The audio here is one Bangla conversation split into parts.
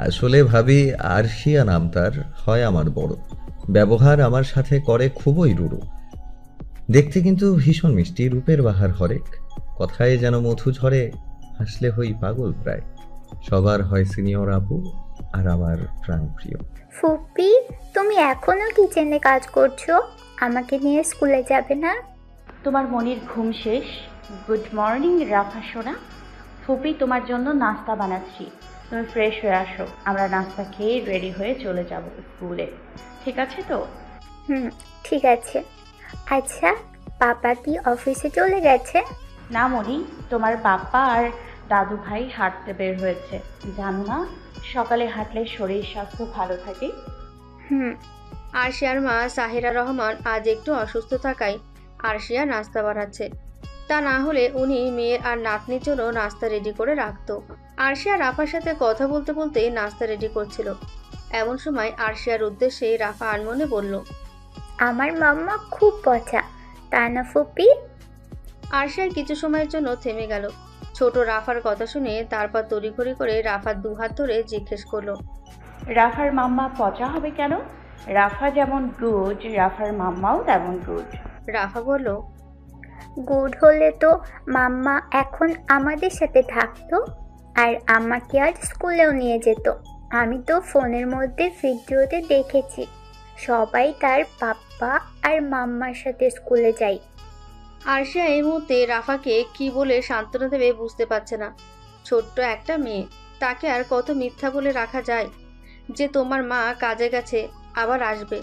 আসলে ভাবি আরশিয়া নাম তার, হয় আমার বড়। ব্যবহার আমার সাথে করে খুবই রূঢ়। দেখতে কিন্তু ভীষণ মিষ্টি, রূপের বাহার হরেক। কথায় যেন মধু ঝরে, হাসলে হই পাগল প্রায়। সবার হয় সিনিয়র আপু, আর আমার প্রাণপ্রিয়। ফুপি, তুমি এখনো কিচেনে কাজ করছো? আমাকে নিয়ে স্কুলে যাবে না? তোমার মনির ঘুম শেষ? গুড মর্নিং রাফা সোনা। ফুপি তোমার জন্য নাস্তা বানাচ্ছি, তুমি ফ্রেশ হয়ে আসো। আমরা নাস্তা খেয়ে রেডি হয়ে চলে যাব স্কুলে, ঠিক আছে তো? হুম, ঠিক আছে। আচ্ছা, পাপা কি অফিসে চলে গেছে? না মনি, তোমার বাপ্পা আর দাদু ভাই হাঁটতে বের হয়েছে। জানো না, সকালে হাঁটলে শরীর স্বাস্থ্য ভালো থাকে। হুম। আরশিয়ার মা সাহিরা রহমান আজ একটু অসুস্থ থাকায় আরশিয়া নাস্তা বানাচ্ছে। তা না হলে উনি মেয়ের আর নাতনির জন্য নাস্তা রেডি করে রাখতো। আরশিয়া রাফার সাথে কথা বলতে বলতে নাস্তা রেডি করছিল। এমন সময় আরশিয়ার উদ্দেশ্যে রাফা আনমনে বলল, আমার মাম্মা খুব পচা, তাই না ফুপি? আরশিয়া কিছু সময়ের জন্য থেমে গেল। ছোট রাফার কথা শুনে তারপর তড়িঘড়ি করে রাফার দুহাত ধরে জিজ্ঞেস করলো, রাফার মাম্মা পচা হবে কেন? রাফা যেমন গুড, রাফার মাম্মাও তেমন গুড। রাফা বলল, গুড হলে তো মাম্মা এখন আমাদের সাথে থাকতো, আর আমাকে আর স্কুলেও নিয়ে যেত। আমি তো ফোনের মধ্যে ভিডিওতে দেখেছি, সবাই তার পাপ্পা আর মাম্মার সাথে স্কুলে যায়। আরশিয়া এই মুহূর্তে রাফাকে কি বলে সান্ত্বনা দেবে বুঝতে পারছে না। ছোট্ট একটা মেয়ে, তাকে আর কত মিথ্যা বলে রাখা যায় যে তোমার মা কাজে গেছে, আবার আসবে।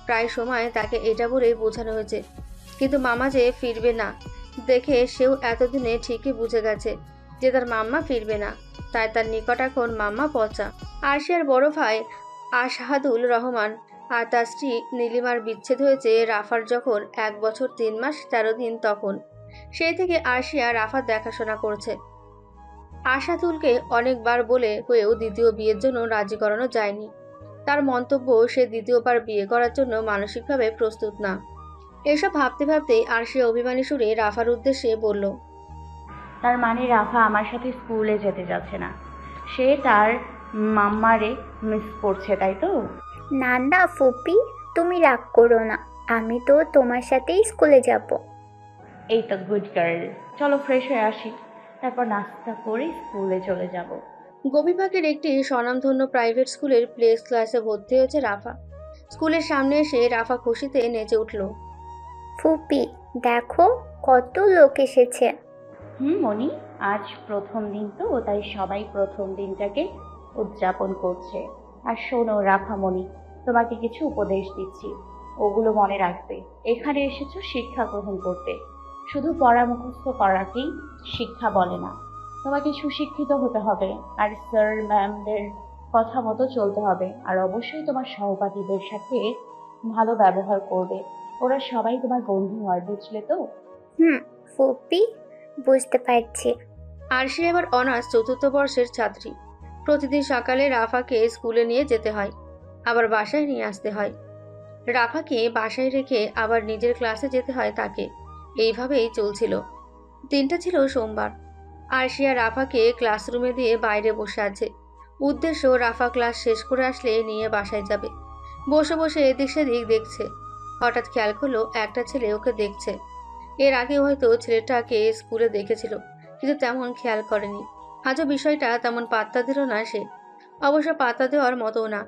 প্রায় সময় তাকে এটা বলেই বোঝানো হয়েছে, কিন্তু মামা যে ফিরবে না দেখে সেও এতদিনে ঠিকই বুঝে গেছে যে তার মাম্মা ফিরবে না। তাই তার নিকট এখন মাম্মা পচা। আরশিয়ার বড় ভাই আশহাদুল রহমান আর তার স্ত্রী নীলিমার বিচ্ছেদ হয়েছে রাফার যখন 1 বছর 3 মাস 13 দিন তখন। সেই থেকে আরশিয়া রাফার দেখাশোনা করছে। আশাতুলকে অনেকবার বলে হয়েও দ্বিতীয় বিয়ের জন্য রাজি করানো যায়নি। তার মন্তব্য সে দ্বিতীয়বার বিয়ে করার জন্য মানসিকভাবে প্রস্তুত না। এসব ভাবতে ভাবতেই আরশিয়া অভিমানী সুরে রাফার উদ্দেশ্যে বলল, তার মানে রাফা আমার সাথে স্কুলে যেতে যাচ্ছে না, সে তার মাম্মারে মিস করছে, তাই তো? না না ফুপি, তুমি রাগ করো না, আমি তো তোমার সাথেই স্কুলে যাব। এই তো গুড গার্ল, চলো ফ্রেশ হয়ে আসি, তারপর নাস্তা করে স্কুলে চলে যাব। গোপীবাগের একটি স্বনামধন্য প্রাইভেট স্কুলের প্লে ক্লাসে ভর্তি হয়েছে রাফা। স্কুলের সামনে এসে রাফা খুশিতে নেচে উঠল। ফুপি, দেখো কত লোক এসেছে। মনি, আজ প্রথম দিন তো, তাই সবাই প্রথম দিনটাকে উদযাপন করছে। আর শোনো রাফা মনি, তোমাকে কিছু উপদেশ দিচ্ছি, ওগুলো মনে রাখবে। এখানে এসেছো শিক্ষা গ্রহণ করতে, শুধু পড়া মুখস্থ করাকেই শিক্ষা বলে না। তোমাকে সুশিক্ষিত হতে হবে, আর স্যার ম্যামদের কথা মতো চলতে হবে, আর অবশ্যই তোমার সহপাঠীদের সাথে ভালো ব্যবহার করবে। ওরা সবাই তোমার বন্ধু হয়, বুঝলে তো? হুম ফুপি, বুঝতে পারছি। আরশিয়া এবার অনার্স 4th বর্ষের ছাত্রী। প্রতিদিন সকালে রাফাকে স্কুলে নিয়ে যেতে হয়, আবার বাসায় নিয়ে আসতে হয়। রাফাকে বাসায় রেখে আবার নিজের ক্লাসে যেতে হয় তাকে। এইভাবেই চলছিল। দিনটা ছিল সোমবার। আরশিয়া রাফাকে ক্লাসরুমে দিয়ে বাইরে বসে আছে। উদ্দেশ্য রাফা ক্লাস শেষ করে আসলে নিয়ে বাসায় যাবে। বসে বসে এদিক সেদিক দেখছে। হঠাৎ খেয়াল করলো একটা ছেলে ওকে দেখছে। এর আগে হয়তো ছেলেটাকে স্কুলে দেখেছিল, কিন্তু তেমন খেয়াল করেনি। আজও বিষয়টা তেমন পাত্তা দিল না সে। অবশ্য পাত্তা দেওয়ার মতো না,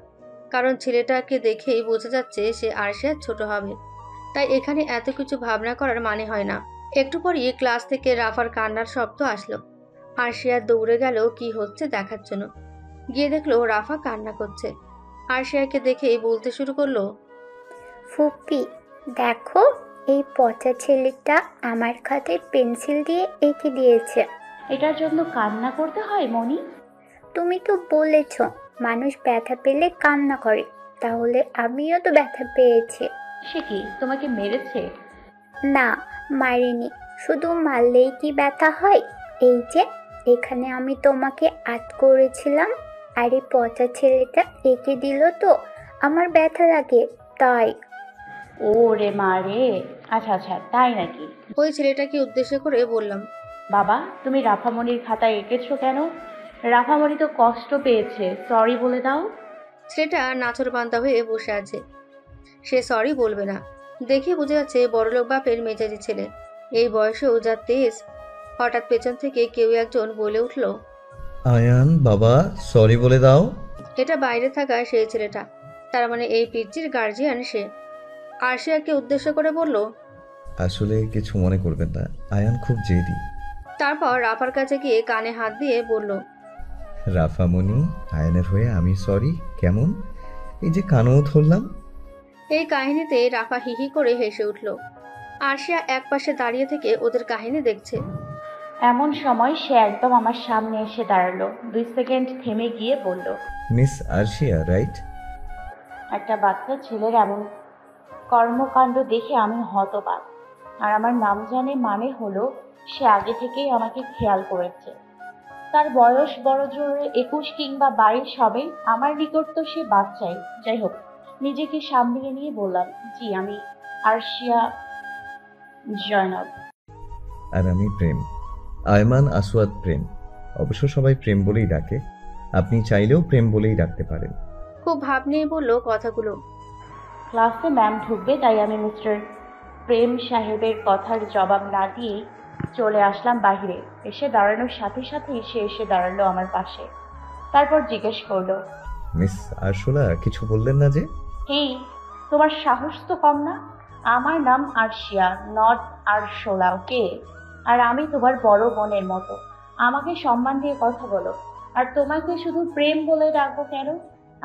কারণ ছেলেটাকে দেখেই বোঝা যাচ্ছে সে আরশিয়ার ছোট হবে। তাই এখানে এত কিছু ভাবনা করার মানে হয় না। একটু পরই ক্লাস থেকে রাফার কান্নার শব্দ আসলো। আরশিয়া দৌড়ে গেল কি হচ্ছে দেখার জন্য। গিয়ে দেখলো রাফা কান্না করছে। আরশিয়াকে দেখেই বলতে শুরু করলো, ফুপি, দেখো এই পচা ছেলেটা আমার খাতায় পেন্সিল দিয়ে এঁকে দিয়েছে। এটার জন্য কান্না করতে হয় মনি? তুমি তো বলেছ মানুষ ব্যথা পেলে কান্না করে, তাহলে আমিও তো ব্যথা পেয়েছি। সে কি তোমাকে মেরেছে? না, মারিনি। শুধু মারলেই কি ব্যথা হয়? এই যে এখানে আমি তোমাকে করেছিলাম, আর এই পচা ছেলেটা এঁকে দিল তো আমার ব্যথা লাগে, তাই। ও রে মা রে, আচ্ছা আচ্ছা, তাই নাকি? ওই ছেলেটাকে উদ্দেশ্য করে বললাম, বাবা, তুমি রাফামণির খাতায় এঁকেছো কেন? রাফামণি তো কষ্ট পেয়েছে, সরি বলে দাও। ছেলেটা নাছোড়বান্দা হয়ে বসে আছে, সে সরি বলবে না। দেখে বোঝা যাচ্ছে বড়লোক বাপের মেজাজি ছেলে। এই বয়সেও যা তেজ। হঠাৎ পেছন থেকে কেউ একজন বলে উঠল, আয়ান বাবা সরি বলে দাও। এটা বাইরে থাকা সেই ছেলেটা, তার মানে এই পিচ্চির গার্জিয়ান সে। আরশিয়াকে উদ্দেশ্য করে বলল, আসলে কিছু মনে করবেন না, আয়ান খুব জেদি। তারপর রাফার কাছে গিয়ে কানে হাত দিয়ে বলল, রাফামণি, আয়ানের হয়ে আমি সরি। কেমন, এই যে কানও ধরলাম। এই কাহিনীতে রাফা হিহি করে হেসে উঠল। আরশিয়া একপাশে দাঁড়িয়ে থেকে ওদের কাহিনী দেখছে। এমন সময় সে একদম আমার সামনে এসে দাঁড়ালো। 2 সেকেন্ড থেমে গিয়ে বলল, মিস আরশিয়া রাইট? একটা বাচ্চা ছেলের এমন কর্মকাণ্ড দেখে আমি হতবাক। আর আমার নাম জানে মানে হলো সে আগে থেকেই আমাকে খেয়াল করেছে। তার বয়স বড় জোরে 21 কিংবা 22 হবে। আমার নিকট তো সে বাচ্চাই। যাই হোক, নিজেকে সামলিয়ে নিয়ে বললাম, জি আমি আরশিয়া জয়নব। আর আমি প্রেম, আয়মান আসওয়াদ প্রেম। অবশ্য সবাই প্রেম বলেই ডাকে, আপনি চাইলেও প্রেম বলেই ডাকতে পারেন। খুব ভাব নিয়ে বলল কথাগুলো। ক্লাসে ম্যাম ঢুকবে, তাই আমি মিস্টার প্রেম সাহেবের কথার জবাব না দিয়েই চলে আসলাম বাহিরে। এসে দাঁড়ানোর সাথে সাথেই সে এসে দাঁড়ালো আমার পাশে। তারপর জিজ্ঞেস করলো, মিস আরশোলা কিছু বললেন না যে? হেই, তোমার সাহস তো কম না? আমার নাম আরশিয়া, নট আরশোলা, ওকে? আর আমি তোমার বড় বোনের মতো। আমাকে সম্মান দিয়ে কথা বলো। আর তোমাকে শুধু প্রেম বলে ডাকবো কেন?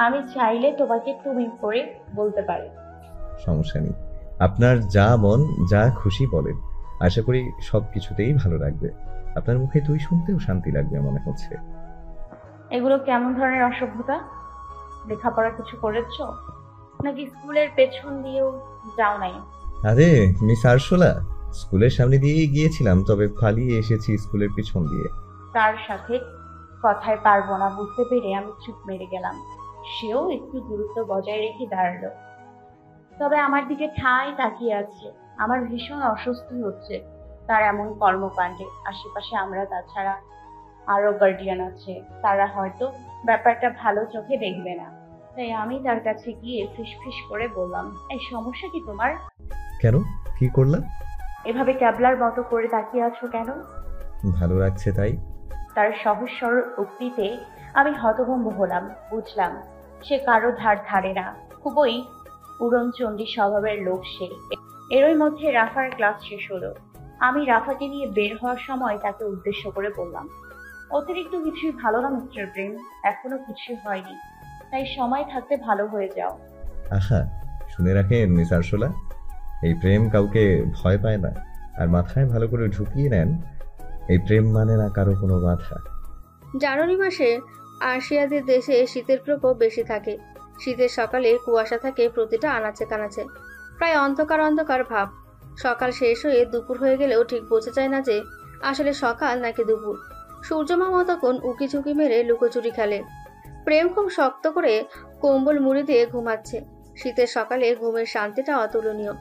আমি চাইলে তোমাকে তুমি করে বলতে পারি। সমস্যা নেই, আপনার যা মন যা খুশি বলেন। আশা করি সব কিছুতেই ভালো লাগবে। আপনার মুখে তুই শুনতেও শান্তি লাগবে মনে হচ্ছে। এগুলো কেমন ধরনের অসভ্যতা? লেখাপড়া কিছু করেছ নাকি স্কুলের পেছন দিয়েও যাও নাই? আরে মিস আরশোলা, স্কুলের সামনে দিয়েই গিয়েছিলাম, তবে পালিয়ে এসেছি স্কুলের পিছন দিয়ে। তার সাথে কথায় পারবো না বুঝতে পেরে আমি চুপ মেরে গেলাম। সেও একটু দূরত্ব বজায় রেখে দাঁড়ালো, তবে আমার দিকে ঠায় তাকিয়ে আছে। আমার ভীষণ অস্বস্তি হচ্ছে তার এমন কর্মকাণ্ডে। আশেপাশে আমরা, তাছাড়া আরো গার্ডিয়ান আছে, তারা হয়তো ব্যাপারটা ভালো চোখে দেখবে না। তাই আমি তার কাছে গিয়ে ফিসফিস করে বললাম, এই সমস্যা কি তোমার? কেন, কি করলাম? এভাবে ক্যাবলার মতো করে তাকিয়ে আছো কেন? ভালো লাগছে তাই। তার সহজ সরল উক্তিতে আমি হতভম্ব হলাম। বুঝলাম সে কারো ধার ধারে না, খুবই উড়নচণ্ডী স্বভাবের লোক সে। এরই মধ্যে রাফার ক্লাস শেষ হলো। আমি রাফাকে নিয়ে বের হওয়ার সময় তাকে উদ্দেশ্য করে বললাম, অতিরিক্ত কিছুই ভালো না মিস্টার প্রেম, এখনো কিছুই হয়নি, তাই সময় থাকতে ভালো হয়ে যাও। আহা, শুনে রাখেন মিস আরশোলা, এই প্রেম কাউকে ভয় পায় না। আর মাথায় ভালো করে ঢুকিয়ে নেন, এই প্রেম মানে না কারো কোনো বাধা। জানুয়ারি মাসে আরশিয়াদের দেশে শীতের প্রকোপ বেশি থাকে। শীতের সকালে কুয়াশা থাকে প্রতিটা আনাচে কানাচে, প্রায় অন্ধকার অন্ধকার ভাব। সকাল শেষ হয়ে দুপুর হয়ে গেলেও ঠিক বোঝা যায় না যে আসলে সকাল নাকি দুপুর। সূর্যমামা তখন উকি ঝুঁকি মেরে লুকোচুরি খেলে। প্রেম খুব শক্ত করে কম্বল মুড়ি দিয়ে ঘুমাচ্ছে। শীতের সকালে ঘুমের শান্তিটা অতুলনীয়।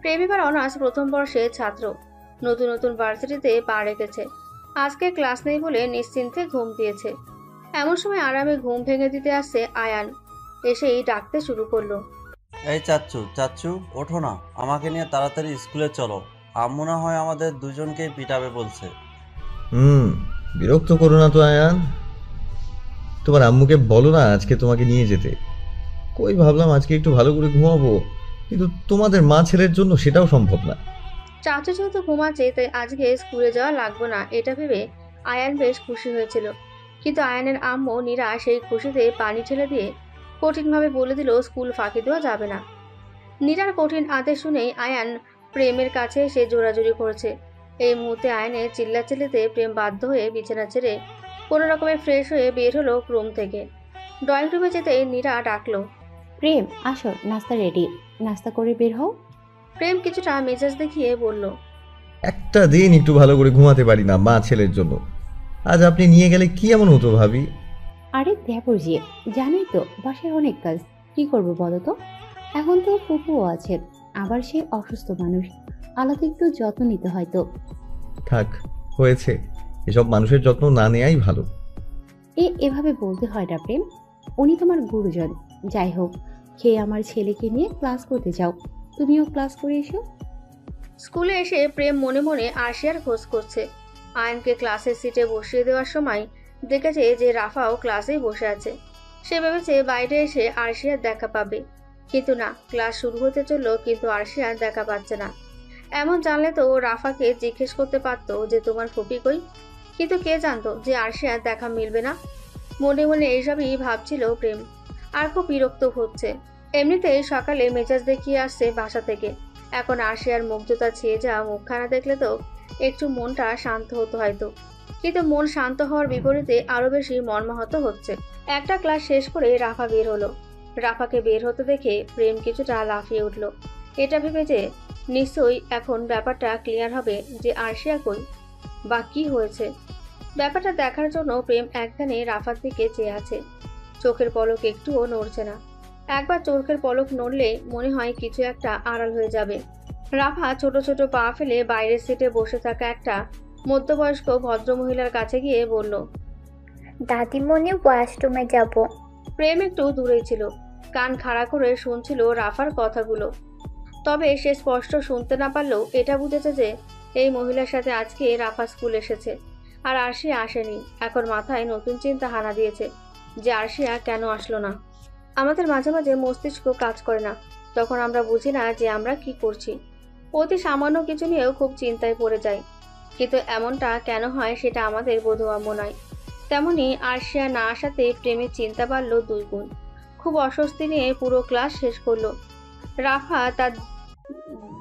প্রেম এবার অনার্স প্রথম বর্ষে ছাত্র, নতুন নতুন ভার্সিটিতে পা রেখেছে। আজকে ক্লাস নেই বলে নিশ্চিন্তে ঘুম দিয়েছে। এমন সময় আরামে ঘুম ভেঙে দিতে আসছে আয়ান। এসেই ডাকতে শুরু করলো, এই চাচ্চু চাচ্চু, ওঠো না, আমাকে নিয়ে তাড়াতাড়ি স্কুলে চলো। আম্মু না হয় আমাদের দুজনকেই পিটাবে বলছে। বিরক্ত করো না তো আয়ান, তোমার আম্মুকে বলো না আজকে তোমাকে নিয়ে যেতে। কই ভাবলাম আজকে একটু ভালো করে ঘুমাবো, কিন্তু তোমাদের মা ছেলের জন্য সেটাও সম্ভব না। চাচু যেহেতু ঘুমাচ্ছে তাই আজকে স্কুলে যাওয়া লাগবে না, এটা ভেবে আয়ান বেশ খুশি হয়েছিল। কিন্তু আয়ানের আম্মু নীরা সেই খুশিতে পানি ঢেলে দিয়ে কঠিনভাবে বলে দিল স্কুল ফাঁকি দেওয়া যাবে না। নীরার কঠিন আদেশ শুনেই আয়ান প্রেমের কাছে এসে জোরাজুরি করছে। এই মুহূর্তে আয়ানের চিল্লাচিল্লিতে প্রেম বাধ্য হয়ে বিছানা ছেড়ে কোনো রকমে ফ্রেশ হয়ে বের হলো রুম থেকে। ড্রয়িং রুমে যেতেই নীরা ডাকলো, প্রেম আসো, নাস্তা রেডি, নাস্তা করে বের হও। প্রেম কিছুটা মেজাজ দেখিয়ে বলল, একটা দিন একটু ভালো করে ঘুমাতে পারি না মা ছেলের জন্য। আজ আপনি নিয়ে গেলে কি এমন হতো ভাবি? আরে দেবর যে, জানোই তো বাসায় অনেক কাজ, কি করবো বলো তো? এখন তো ফুপুও আছে, আবার সে অসুস্থ মানুষ, আলাদা একটু যত্ন নিতে হয়তো। থাক, হয়েছে, এসব মানুষের যত্ন না নেয়াই ভালো। এভাবে বলতে হয় না প্রেম। উনি তোমার গুরুজন। যাই হোক, খেয়ে আমার ছেলেকে নিয়ে ক্লাস করতে যাও। তুমিও ক্লাস করে এসো। স্কুলে এসে প্রেম মনে মনে আরশিয়ার খোঁজ করছে। আয়নকে ক্লাসের সিটে বসিয়ে দেওয়ার সময় দেখেছে যে রাফাও ক্লাসেই বসে আছে। সে ভেবেছে বাইরে এসে আরশিয়ার দেখা পাবে, কিন্তু না, ক্লাস শুরু হতে চলল কিন্তু আরশিয়ার দেখা পাচ্ছে না। এমন জানলে তো রাফাকে জিজ্ঞেস করতে পারতো যে তোমার ফুপি কই, কিন্তু কে জানতো যে আরশিয়ার দেখা মিলবে না। মনে মনে এইসবই ভাবছিল প্রেম, আর খুব বিরক্ত হচ্ছে। এমনিতেই সকালে মেজাজ দেখিয়ে আসছে বাসা থেকে, এখন আরশিয়ার মুগ্ধতা ছেয়ে যাওয়া মুখখানা দেখলে তো একটু মনটা শান্ত হতো হয়তো, কিন্তু মন শান্ত হওয়ার বিপরীতে আরো বেশি মর্মাহত হচ্ছে। একটা ক্লাস শেষ করে রাফা বের হলো। রাফাকে বের হতে দেখে প্রেম কিছুটা লাফিয়ে উঠল। এটা ভেবে যে নিশ্চয়ই এখন ব্যাপারটা ক্লিয়ার হবে যে আরশিয়া কই বা কি হয়েছে। ব্যাপারটা দেখার জন্য প্রেম একধানে রাফার দিকে চেয়ে আছে। চোখের পলক একটুও নড়ছে না। একবার চোখের পলক নড়লে মনে হয় কিছু একটা আড়াল হয়ে যাবে। রাফা ছোট ছোট পা ফেলে বাইরের সিটে বসে থাকা একটা মধ্যবয়স্ক ভদ্রমহিলার কাছে গিয়ে বলল, দাদিমণি ওয়াশরুমে যাব। প্রেম একটু দূরেই ছিল, কান খাড়া করে শুনছিল রাফার কথাগুলো। তবে সে স্পষ্ট শুনতে না পারলেও এটা বুঝেছে যে এই মহিলার সাথে আজকে রাফা স্কুল এসেছে, আর আরশিয়া আসেনি। এখন মাথায় নতুন চিন্তা হানা দিয়েছে যে আরশিয়া কেন আসলো না। আমাদের মাঝে মাঝে মস্তিষ্ক কাজ করে না, তখন আমরা বুঝি না যে আমরা কি করছি। অতি সামান্য কিছু নিয়েও খুব চিন্তায় পড়ে যায়, কিন্তু এমনটা কেন হয় সেটা আমাদের বোধগম্য নয়। তেমনি আরশিয়া না আসাতে প্রেমের চিন্তা বাড়ল 2 গুণ। খুব অস্বস্তি নিয়ে পুরো ক্লাস শেষ করলো। রাফা তার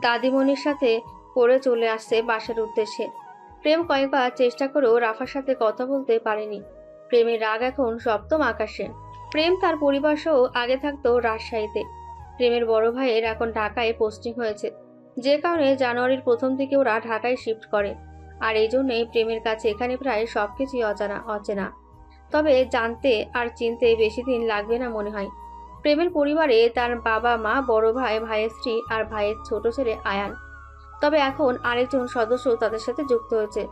দাদিমণির সাথে করে চলে আসছে বাসার উদ্দেশ্যে। প্রেম কয়েকবার চেষ্টা করেও রাফার সাথে কথা বলতে পারেনি। প্রেমের রাগ এখন সপ্তম আকাশে। প্রেম তার পরিবার সহ আগে থাকতো রাজশাহীতে। প্রেমের বড় ভাইয়ের এখন ঢাকায় পোস্টিং হয়েছে, যে কারণে জানুয়ারির প্রথম দিকে ওরা ঢাকায় শিফট করে। আর এই জন্যই প্রেমের কাছে এখানে প্রায় সবকিছুই অচেনা। তবে জানতে আর চিনতে বেশি দিন লাগবে না মনে হয়। প্রেমের পরিবারে তার বাবা মা, বড় ভাই, ভাইয়ের স্ত্রী আর ভাইয়ের ছোট ছেলে আয়ান। তবে এখন আরেকজন সদস্য তাদের সাথে যুক্ত হয়েছে,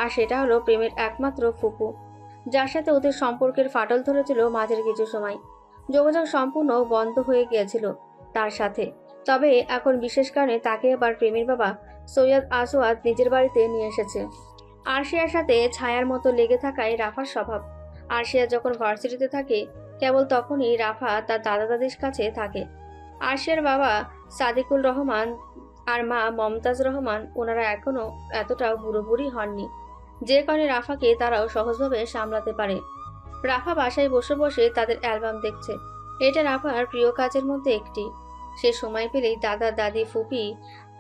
আর সেটা হলো প্রেমের একমাত্র ফুপু, যার সাথে ওদের সম্পর্কের ফাটল ধরেছিল মাঝের কিছু সময়। যোগাযোগ সম্পূর্ণ বন্ধ হয়ে গিয়েছিল তার সাথে। তবে এখন বিশেষ কারণে তাকে আবার প্রেমের বাবা সৈয়দ আসওয়াদ নিজের বাড়িতে নিয়ে এসেছে। আরশিয়ার সাথে ছায়ার মতো লেগে থাকায় রাফার স্বভাব। আরশিয়া যখন ভার্সিটিতে থাকে কেবল তখনই রাফা তার দাদা দাদির কাছে থাকে। আরশিয়ার বাবা সাদিকুল রহমান আর মা মমতাজ রহমান, ওনারা এখনো এতটা বুড়ো হননি, যে কারণে রাফাকে তারাও সহজভাবে সামলাতে পারে। রাফা বাসায় বসে বসে তাদের অ্যালবাম দেখছে। এটা রাফার প্রিয় কাজের মধ্যে একটি। সে সময় পেলেই দাদা দাদি, ফুপি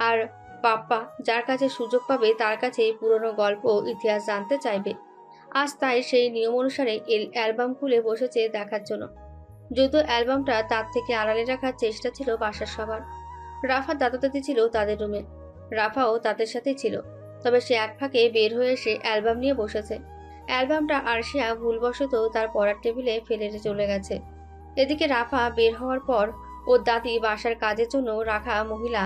আর পাপ্পা যার কাছে সুযোগ পাবে তার কাছে পুরনো গল্প ইতিহাস জানতে চাইবে। আজ তাই সেই নিয়ম অনুসারে অ্যালবাম খুলে বসেছে দেখার জন্য। যদিও অ্যালবামটা তার থেকে আড়ালে রাখার চেষ্টা ছিল বাসার সবার। রাফার দাদা দাদি ছিল তাদের রুমে, রাফাও তাদের সাথেই ছিল। তবে সে এক ফাঁকে বের হয়ে এসে অ্যালবাম নিয়ে বসেছে। অ্যালবামটা আরশিয়া ভুলবশত তার পড়ার টেবিলে ফেলে চলে গেছে। এদিকে রাফা বের হওয়ার পর ওর দাদি বাসার কাজের জন্য রাখা মহিলা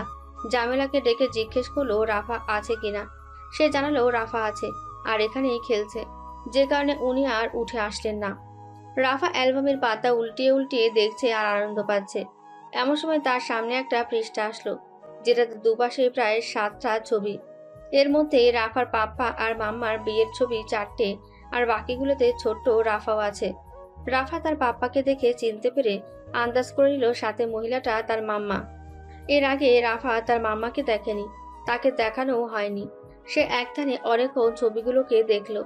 জামেলাকে ডেকে জিজ্ঞেস করলো রাফা আছে কিনা। সে জানালো রাফা আছে আর এখানেই খেলছে, যে কারণে উনি আর উঠে আসলেন না। রাফা অ্যালবামের পাতা উল্টিয়ে উল্টিয়ে দেখছে আর আনন্দ পাচ্ছে। এমন সময় তার সামনে একটা পৃষ্ঠা আসলো, যেটাতে দুপাশে প্রায় 7টা ছবি। এর মধ্যে রাফার পাপ্পা আর মাম্মার বিয়ের ছবি 4টে, আর বাকিগুলোতে ছোট্ট রাফাও আছে। রাফা তার পাপ্পাকে দেখে চিনতে পেরে আন্দাজ করে নিল সাথে মহিলাটা তার মাম্মা। এর আগে রাফা তার মাম্মাকে দেখেনি, তাকে দেখানো হয়নি। সে একধানে অনেকক্ষণ ছবিগুলোকে দেখলো।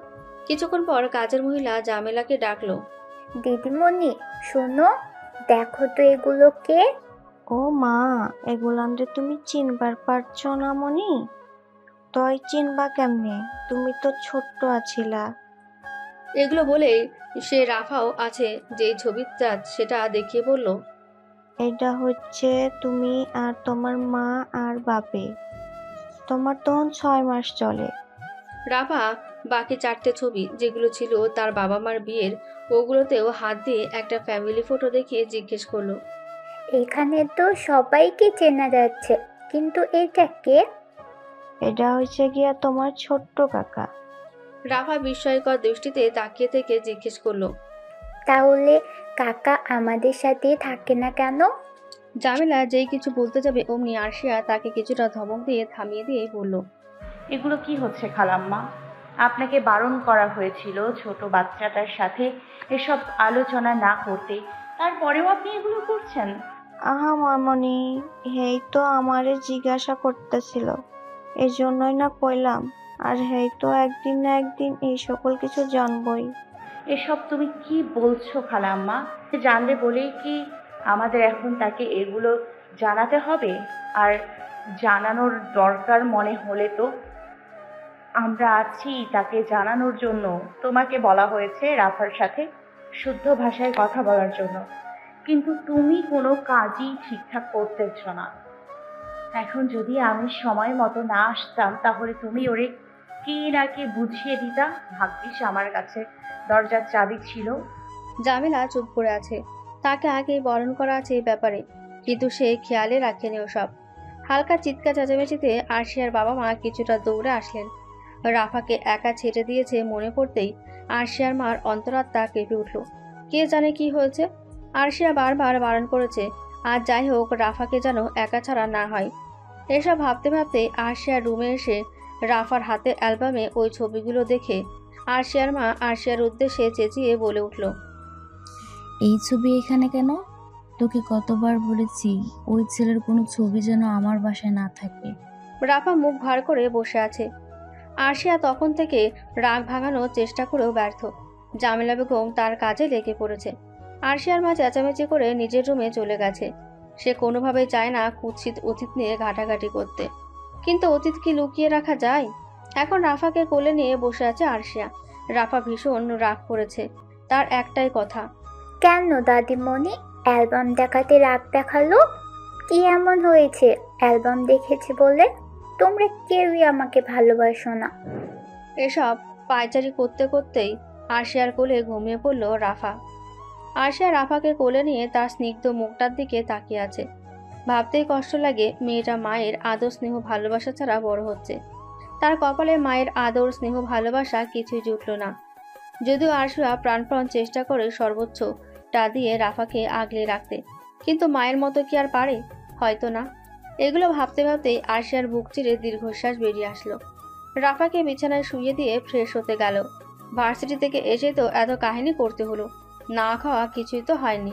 কিছুক্ষণ পর কাজের মহিলা জামেলাকে ডাকলো, দিদিমণি শোনো, দেখো তো এগুলো কে? ও মা, এগুলান্ডে তুমি চিনবার পারছো না মনি? তই চিনবা কেমনে, তুমি তো ছোট্ট আছিলা। এগুলো বলেই সে রাফাও আছে যে ছবিটা সেটা দেখিয়ে বলল, এটা হচ্ছে তুমি আর তোমার মা আর বাপে। তোমার তখন 6 মাস চলে। রাফা বাকি 4টে ছবি যেগুলো ছিল তার বাবা মার বিয়ের, ওগুলোতেও হাত দিয়ে একটা ফ্যামিলি ফটো দেখিয়ে জিজ্ঞেস করলো, এখানে তো সবাইকে চেনা যাচ্ছে, কিন্তু এটা কে? এটা হচ্ছে গিয়া তোমার ছোট্ট কাকা। রাফা বিস্ময়কর দৃষ্টিতে তাকিয়ে থেকে জিজ্ঞেস করলো। তাহলে কাকা আমাদের সাথে থাকে না কেন? জামিলা যেই কিছু বলতে যাবে অমনি আরশিয়া তাকে কিছুটা ধমক দিয়ে থামিয়ে দিয়ে বলল। এগুলো কি হচ্ছে খালাম্মা? আপনাকে বারণ করা হয়েছিল ছোট বাচ্চাটার সাথে এসব আলোচনা না করতে, তারপরেও আপনি এগুলো করছেন। আহা মামনি, হেই তো আমারে জিজ্ঞাসা করতেছিল, এই জন্যই না কইলাম। আর হেই তো একদিন না একদিন এই সকল কিছু জানবই। এসব তুমি কি বলছো খালাম্মা? জানবে বলেই কি আমাদের এখন তাকে এগুলো জানাতে হবে? আর জানানোর দরকার মনে হলে তো আমরা আছি তাকে জানানোর জন্য। তোমাকে বলা হয়েছে রাফার সাথে শুদ্ধ ভাষায় কথা বলার জন্য, কিন্তু তুমি কোনো কাজই ঠিকঠাক করতেছ না। এখন যদি আমি সময় মতো না আসতাম তাহলে তুমি ওরে কি না কি বুঝিয়ে দিতা। ভাগ্যিস আমার কাছে দরজার চাবি ছিল। জামিলা চুপ করে আছে। তাকে আগেই বারণ করা আছে এই ব্যাপারে, কিন্তু সে খেয়ালে রাখেনি ওসব। হালকা চিৎকার চেঁচামেচিতে আরশিয়ার বাবা মা কিছুটা দৌড়ে আসলেন। রাফাকে একা ছেড়ে দিয়েছে মনে পড়তেই আরশিয়ার মার অন্তরাত্মা কেঁপে উঠল। কে জানে কি হয়েছে। আরশিয়া বারবার বারণ করেছে, আর যাই হোক রাফাকে যেন একা ছাড়া না হয়। এসব ভাবতে ভাবতে আরশিয়ার রুমে এসে রাফার হাতে অ্যালবামে ওই ছবিগুলো দেখে আরশিয়ার মা আরশিয়ার উদ্দেশ্যে চেঁচিয়ে বলে উঠল। এই ছবি এখানে কেন? তোকে কতবার বলেছি ওই ছেলের কোনো ছবি যেন আমার বাসায় না থাকে। রাফা মুখ ভার করে বসে আছে। আরশিয়া তখন থেকে রাগ ভাঙানোর চেষ্টা করেও ব্যর্থ। জামিলা বেগম তার কাজে লেগে পড়েছে। আরশিয়ার মা চেঁচামেচি করে নিজের রুমে চলে গেছে। সে কোনোভাবেই চায় না কুৎসিত অতীত নিয়ে ঘাটাঘাটি করতে, কিন্তু অতীত কি লুকিয়ে রাখা যায়? এখন রাফাকে কোলে নিয়ে বসে আছে আরশিয়া। রাফা ভীষণ রাগ করেছে। তার একটাই কথা, কেন দাদিমণি অ্যালবাম দেখাতে রাগ দেখালো? কি এমন হয়েছে অ্যালবাম দেখেছি বলে? তোমরা কেউই আমাকে ভালোবাসো না। এসব পায়চারি করতে করতেই আরশিয়ার কোলে ঘুমিয়ে পড়ল রাফা। আরশিয়া রাফাকে কোলে নিয়ে তার স্নিগ্ধ মুখটার দিকে তাকিয়ে আছে। ভাবতেই কষ্ট লাগে, মেয়েটা মায়ের আদর স্নেহ ভালোবাসা ছাড়া বড় হচ্ছে। তার কপালে মায়ের আদর স্নেহ ভালোবাসা কিছুই জুটল না। যদিও আরশিয়া প্রাণপণ চেষ্টা করে সর্বোচ্চটা দিয়ে রাফাকে আগলে রাখতে, কিন্তু মায়ের মতো কি আর পারে? হয়তো না। এগুলো ভাবতে ভাবতেই আরশিয়ার বুক চিরে দীর্ঘশ্বাস বেরিয়ে আসলো। রাফাকে বিছানায় শুইয়ে দিয়ে ফ্রেশ হতে গেল। ভার্সিটি থেকে এসে তো এত কাহিনী করতে হলো, না খাওয়া কিছুই তো হয়নি।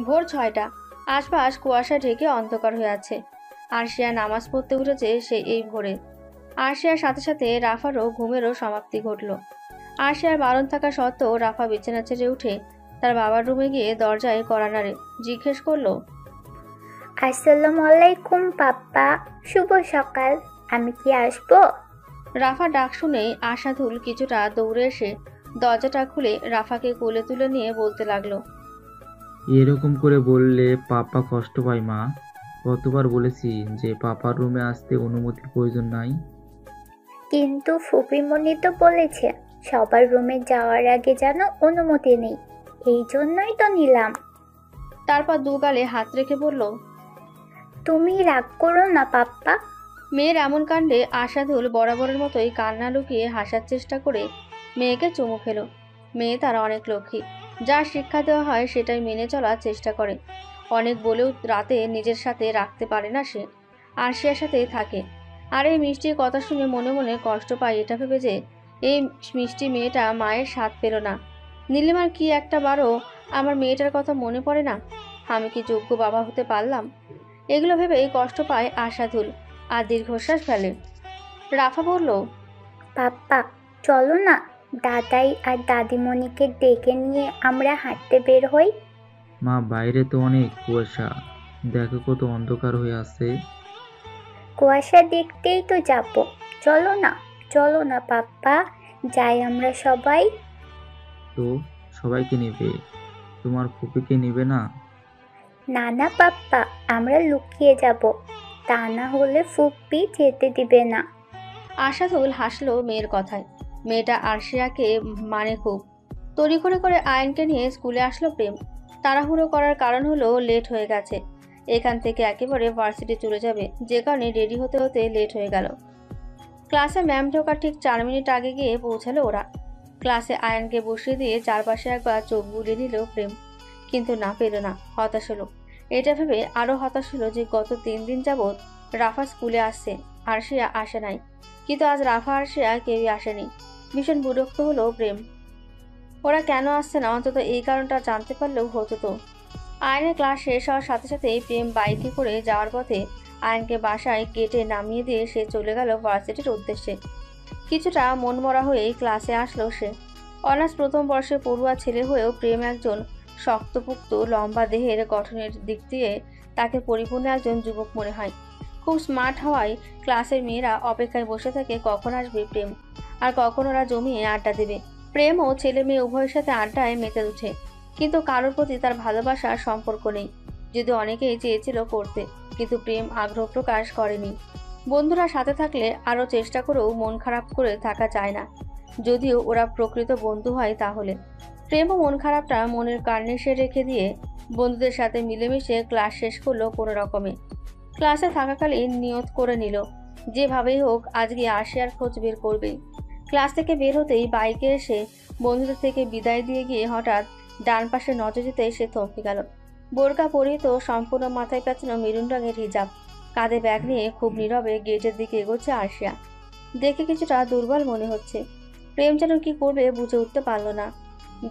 ভোর 6টা, আশপাশ কুয়াশা ঢেকে অন্ধকার হয়ে আছে। আরশিয়া নামাজ পড়তে উঠেছে সে এই ভোরে। আরশিয়ার সাথে সাথে রাফারও ঘুমেরও সমাপ্তি ঘটল। আরশিয়ার বারণ থাকা সত্ত্বেও রাফা বিছানা ছেড়ে উঠে তার বাবার রুমে গিয়ে দরজায় কড়া নাড়ে জিজ্ঞেস করলো, আসসালামু আলাইকুম পাপ্পা, শুভ সকাল, আমি কি আসবো? রাফা ডাক শুনেই আশাধুল কিছুটা দৌড়ে এসে দরজাটা খুলে রাফাকে কোলে তুলে নিয়ে বলতে লাগলো, এরকম করে বললে পাপা কষ্ট পায় মা। কতবার বলেছি যে পাপার রুমে আসতে অনুমতির প্রয়োজন নাই। কিন্তু ফুপিমণি তো বলেছে সবার রুমে যাওয়ার আগে যেন অনুমতি নেই, এই জন্যই তো নিলাম। তারপর দুগালে হাত রেখে বলল, তুমি রাগ করো না পাপ্পা। মেয়ের এমন কাণ্ডে আশাধুল বরাবরের মতোই কান্না লুকিয়ে হাসার চেষ্টা করে মেয়েকে চুমু খেলো। মেয়ে তার অনেক লক্ষ্মী, যা শিক্ষা দেওয়া হয় সেটাই মেনে চলার চেষ্টা করে। অনেক বলেও রাতে নিজের সাথে রাখতে পারে না সে, আরশিয়ার সাথেই থাকে। আর এই মিষ্টির কথা শুনে মনে মনে কষ্ট পায় এটা ভেবে যে এই মিষ্টি মেয়েটা মায়ের স্বাদ পেল না। নীলিমার কি একটা বারও আমার মেয়েটার কথা মনে পড়ে না? আমি কি যোগ্য বাবা হতে পারলাম? এগুলো ভেবেই কষ্ট পায় আশাধুল আর দীর্ঘশ্বাস ফেলে। রাফা বলল, পাপ্পা চলো না, দাদাই আর দাদিমণিকে ডেকে নিয়ে আমরা হাঁটতে বের হই। মা বাইরে তো অনেক কুয়াশা, দেখো কত অন্ধকার হয়ে আছে। কুয়াশা দেখতেই তো যাবো, চলো না পাপ্পা, যাই আমরা সবাই। তো সবাইকে নেবে, তোমার ফুপিকে নেবে না? না না পাপ্পা, আমরা লুকিয়ে যাব, তা না হলে ফুপ্পি যেতে দিবে না। আশাধুল হাসলো মেয়ের কথায়। মেয়েটা আরশিয়াকে মানে খুব। তড়িঘড়ি করে আয়নকে নিয়ে স্কুলে আসলো প্রেম। তাড়াহুড়ো করার কারণ হলো লেট হয়ে গেছে। এখান থেকে একেবারে ভার্সিটি চলে যাবে, যে কারণে রেডি হতে হতে লেট হয়ে গেল। ক্লাসে ম্যাম ঢোকার ঠিক 4 মিনিট আগে গিয়ে পৌঁছালো ওরা। ক্লাসে আয়ানকে বসিয়ে দিয়ে চারপাশে একবার চোখ বুলিয়ে নিল প্রেম, কিন্তু না পেল না, হতাশ হলো। এটা ভেবে আরো হতাশ হলো যে গত 3 দিন যাবৎ রাফা স্কুলে আসছে, আরশিয়া আসে নাই, কিন্তু আজ রাফা আরশিয়া কেউই আসেনি। ভীষণ বিরক্ত হলো প্রেম। ওরা কেন আসছে না অন্তত এই কারণটা জানতে পারলেও হতো তো। আয়নের ক্লাস শেষ হওয়ার সাথে সাথেই প্রেম বাইকে করে যাওয়ার পথে আয়নকে বাসায় গেটে নামিয়ে দিয়ে সে চলে গেল ভার্সিটির উদ্দেশ্যে। কিছুটা মনমরা হয়েই ক্লাসে আসলো সে। অনার্স প্রথম বর্ষে পড়ুয়া ছেলে হয়েও প্রেম একজন শক্তপুক্ত লম্বা দেহের গঠনের দিক দিয়ে তাকে পরিপূর্ণ একজন যুবক মনে হয়। খুব স্মার্ট হওয়ায় ক্লাসের মেয়েরা অপেক্ষায় বসে থাকে কখন আসবে প্রেম আর কখন ওরা জমিয়ে আড্ডা দেবে। প্রেম ও ছেলে মেয়ে উভয়ের সাথে আড্ডায় মেতে উঠে, কিন্তু কারোর প্রতি তার ভালোবাসার সম্পর্ক নেই। যদি অনেকেই চেয়েছিল করতে, কিন্তু প্রেম আগ্রহ প্রকাশ করেনি। বন্ধুরা সাথে থাকলে আরও চেষ্টা করেও মন খারাপ করে থাকা যায় না, যদিও ওরা প্রকৃত বন্ধু হয় তাহলে। প্রেমও মন খারাপটা মনের কার্নিশে রেখে দিয়ে বন্ধুদের সাথে মিলেমিশে ক্লাস শেষ করলো কোনো রকমে। ক্লাসে থাকাকালীন নিয়ত করে নিল যেভাবেই হোক আজকে আরশিয়ার খোঁজ বের করবে। ক্লাস থেকে বের হতেই বাইকে এসে বন্ধুদের থেকে বিদায় দিয়ে গিয়ে হঠাৎ ডান পাশে নজর দিতে সে থমকে গেল। বোরকা পরিহিত, সম্পূর্ণ মাথায় পেঁচানো মেরুন রঙের হিজাব, কাঁধে ব্যাগ নিয়ে খুব নীরবে গেটের দিকে এগোচ্ছে আরশিয়া। দেখে কিছুটা দুর্বল মনে হচ্ছে। প্রেম যেন কি করবে বুঝে উঠতে পারল না,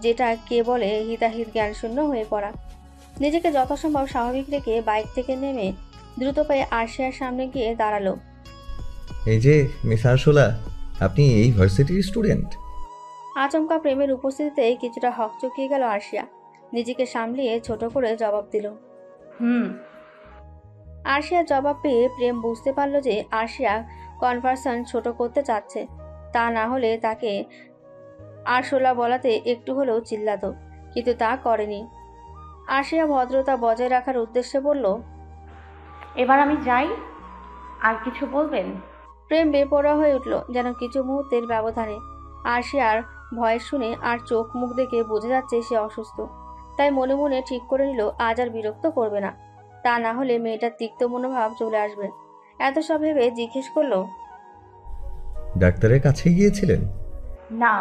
যেটা কে বলে হিতাহিত জ্ঞানশূন্য হয়ে পড়া। নিজেকে যথাসম্ভব স্বাভাবিক রেখে বাইক থেকে নেমে দ্রুত পায়ে আরশিয়ার সামনে গিয়ে দাঁড়ালো। এই যে মিস আরশোলা, আপনি এই ভার্সিটির স্টুডেন্ট? আচমকা প্রেমের উপস্থিতিতে কিছুটা হকচকিয়ে গেল আরশিয়া। নিজেকে সামলিয়ে ছোট করে জবাব দিল, হুম। আরশিয়ার জবাব পেয়ে প্রেম বুঝতে পারল যে আরশিয়া কনভারসেশন ছোট করতে চাচ্ছে, তা না হলে তাকে আরশোলা বলাতে একটু হলেও চিল্লাতো, কিন্তু তা করেনি। আরশিয়া ভদ্রতা বজায় রাখার উদ্দেশ্যে বলল, এবার আমি যাই, আর কিছু বলবেন? প্রেম বেপরোয়া হয়ে উঠল যেন কিছু মুহূর্তের ব্যবধানে। আরশিয়ার ভয়েস শুনে আর চোখ মুখ দেখে বোঝা যাচ্ছে সে অসুস্থ, তাই মনে মনে ঠিক করে নিল আজ আর বিরক্ত করবে না, তা না হলে মেয়েটার তিক্ত মনোভাব চলে আসবে। এত সব ভেবে জিজ্ঞেস করলো, ডাক্তারের কাছে গিয়েছিলেন? না।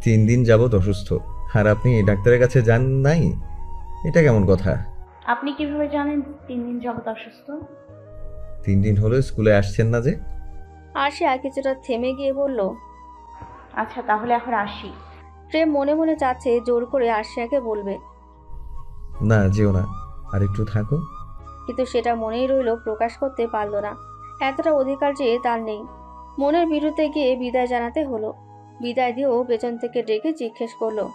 3 দিন যাবৎ অসুস্থ, আর আপনি ডাক্তারের কাছে যান নাই? এটা কেমন কথা? আপনি কিভাবে জানেন 3 দিন যাবত অসুস্থ? 3 দিন হলো স্কুলে আসছেন না যে? আরশিয়া কিছুটা থেমে গিয়ে বলল, আচ্ছা তাহলে এখন আসি। প্রেম মনে মনে চাচ্ছে জোর করে আরশিয়াকে বলবে, না যেও না, আর একটু থাকো। কিন্তু সেটা মনেই রইল, প্রকাশ করতে পারল না। এতটা অধিকার যে তার নেই। মনের বিরুদ্ধে গিয়ে বিদায় জানাতে হলো। বিদায় দিয়েও পেছন থেকে ডেকে জিজ্ঞেস করলো,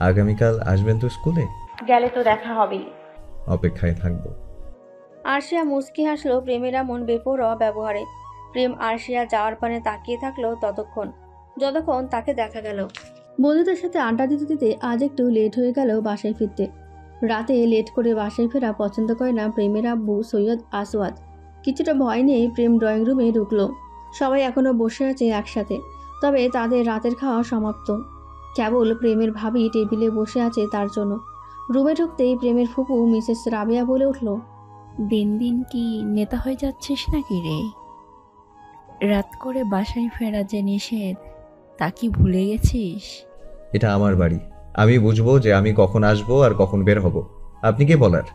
আগামীকাল আসবেন তো স্কুলে? গেলে তো দেখা হবেই। অপেক্ষায় থাকবো। আরশিয়া মুচকি হাসলো প্রেমের এমন বেপরোয়া ব্যবহারে। প্রেম আরশিয়া যাওয়ার পানে তাকিয়ে থাকলো যতক্ষণ তাকে দেখা গেল। বন্ধুদের সাথে আড্ডা দিতে দিতে আজ একটু লেট হয়ে গেল বাসায় ফিরতে। রাতে লেট করে বাসায় ফেরা পছন্দ করে না প্রেমের আব্বু সৈয়দ আসওয়াদ। কিছুটা ভয় নিয়ে প্রেম ড্রয়িং রুমে ঢুকলো। সবাই এখনো বসে আছে একসাথে, তবে তাদের রাতের খাওয়া সমাপ্ত। কেবল প্রেমের ভাবি টেবিলে বসে আছে তার জন্য। রুমে ঢুকতেই প্রেমের ফুপু মিসেস রাবেয়া বলে উঠল, দিন দিন কি নেতা হয়ে যাচ্ছিস নাকি রে? রাত করে বাসায় ফেরা যে নিষেধ, তা কি ভুলে গেছিস? এটা আমার বাড়ি, আমি বুঝবো যে আমি কখন আসবো আর কখন বের হব। আপনি কে বলার?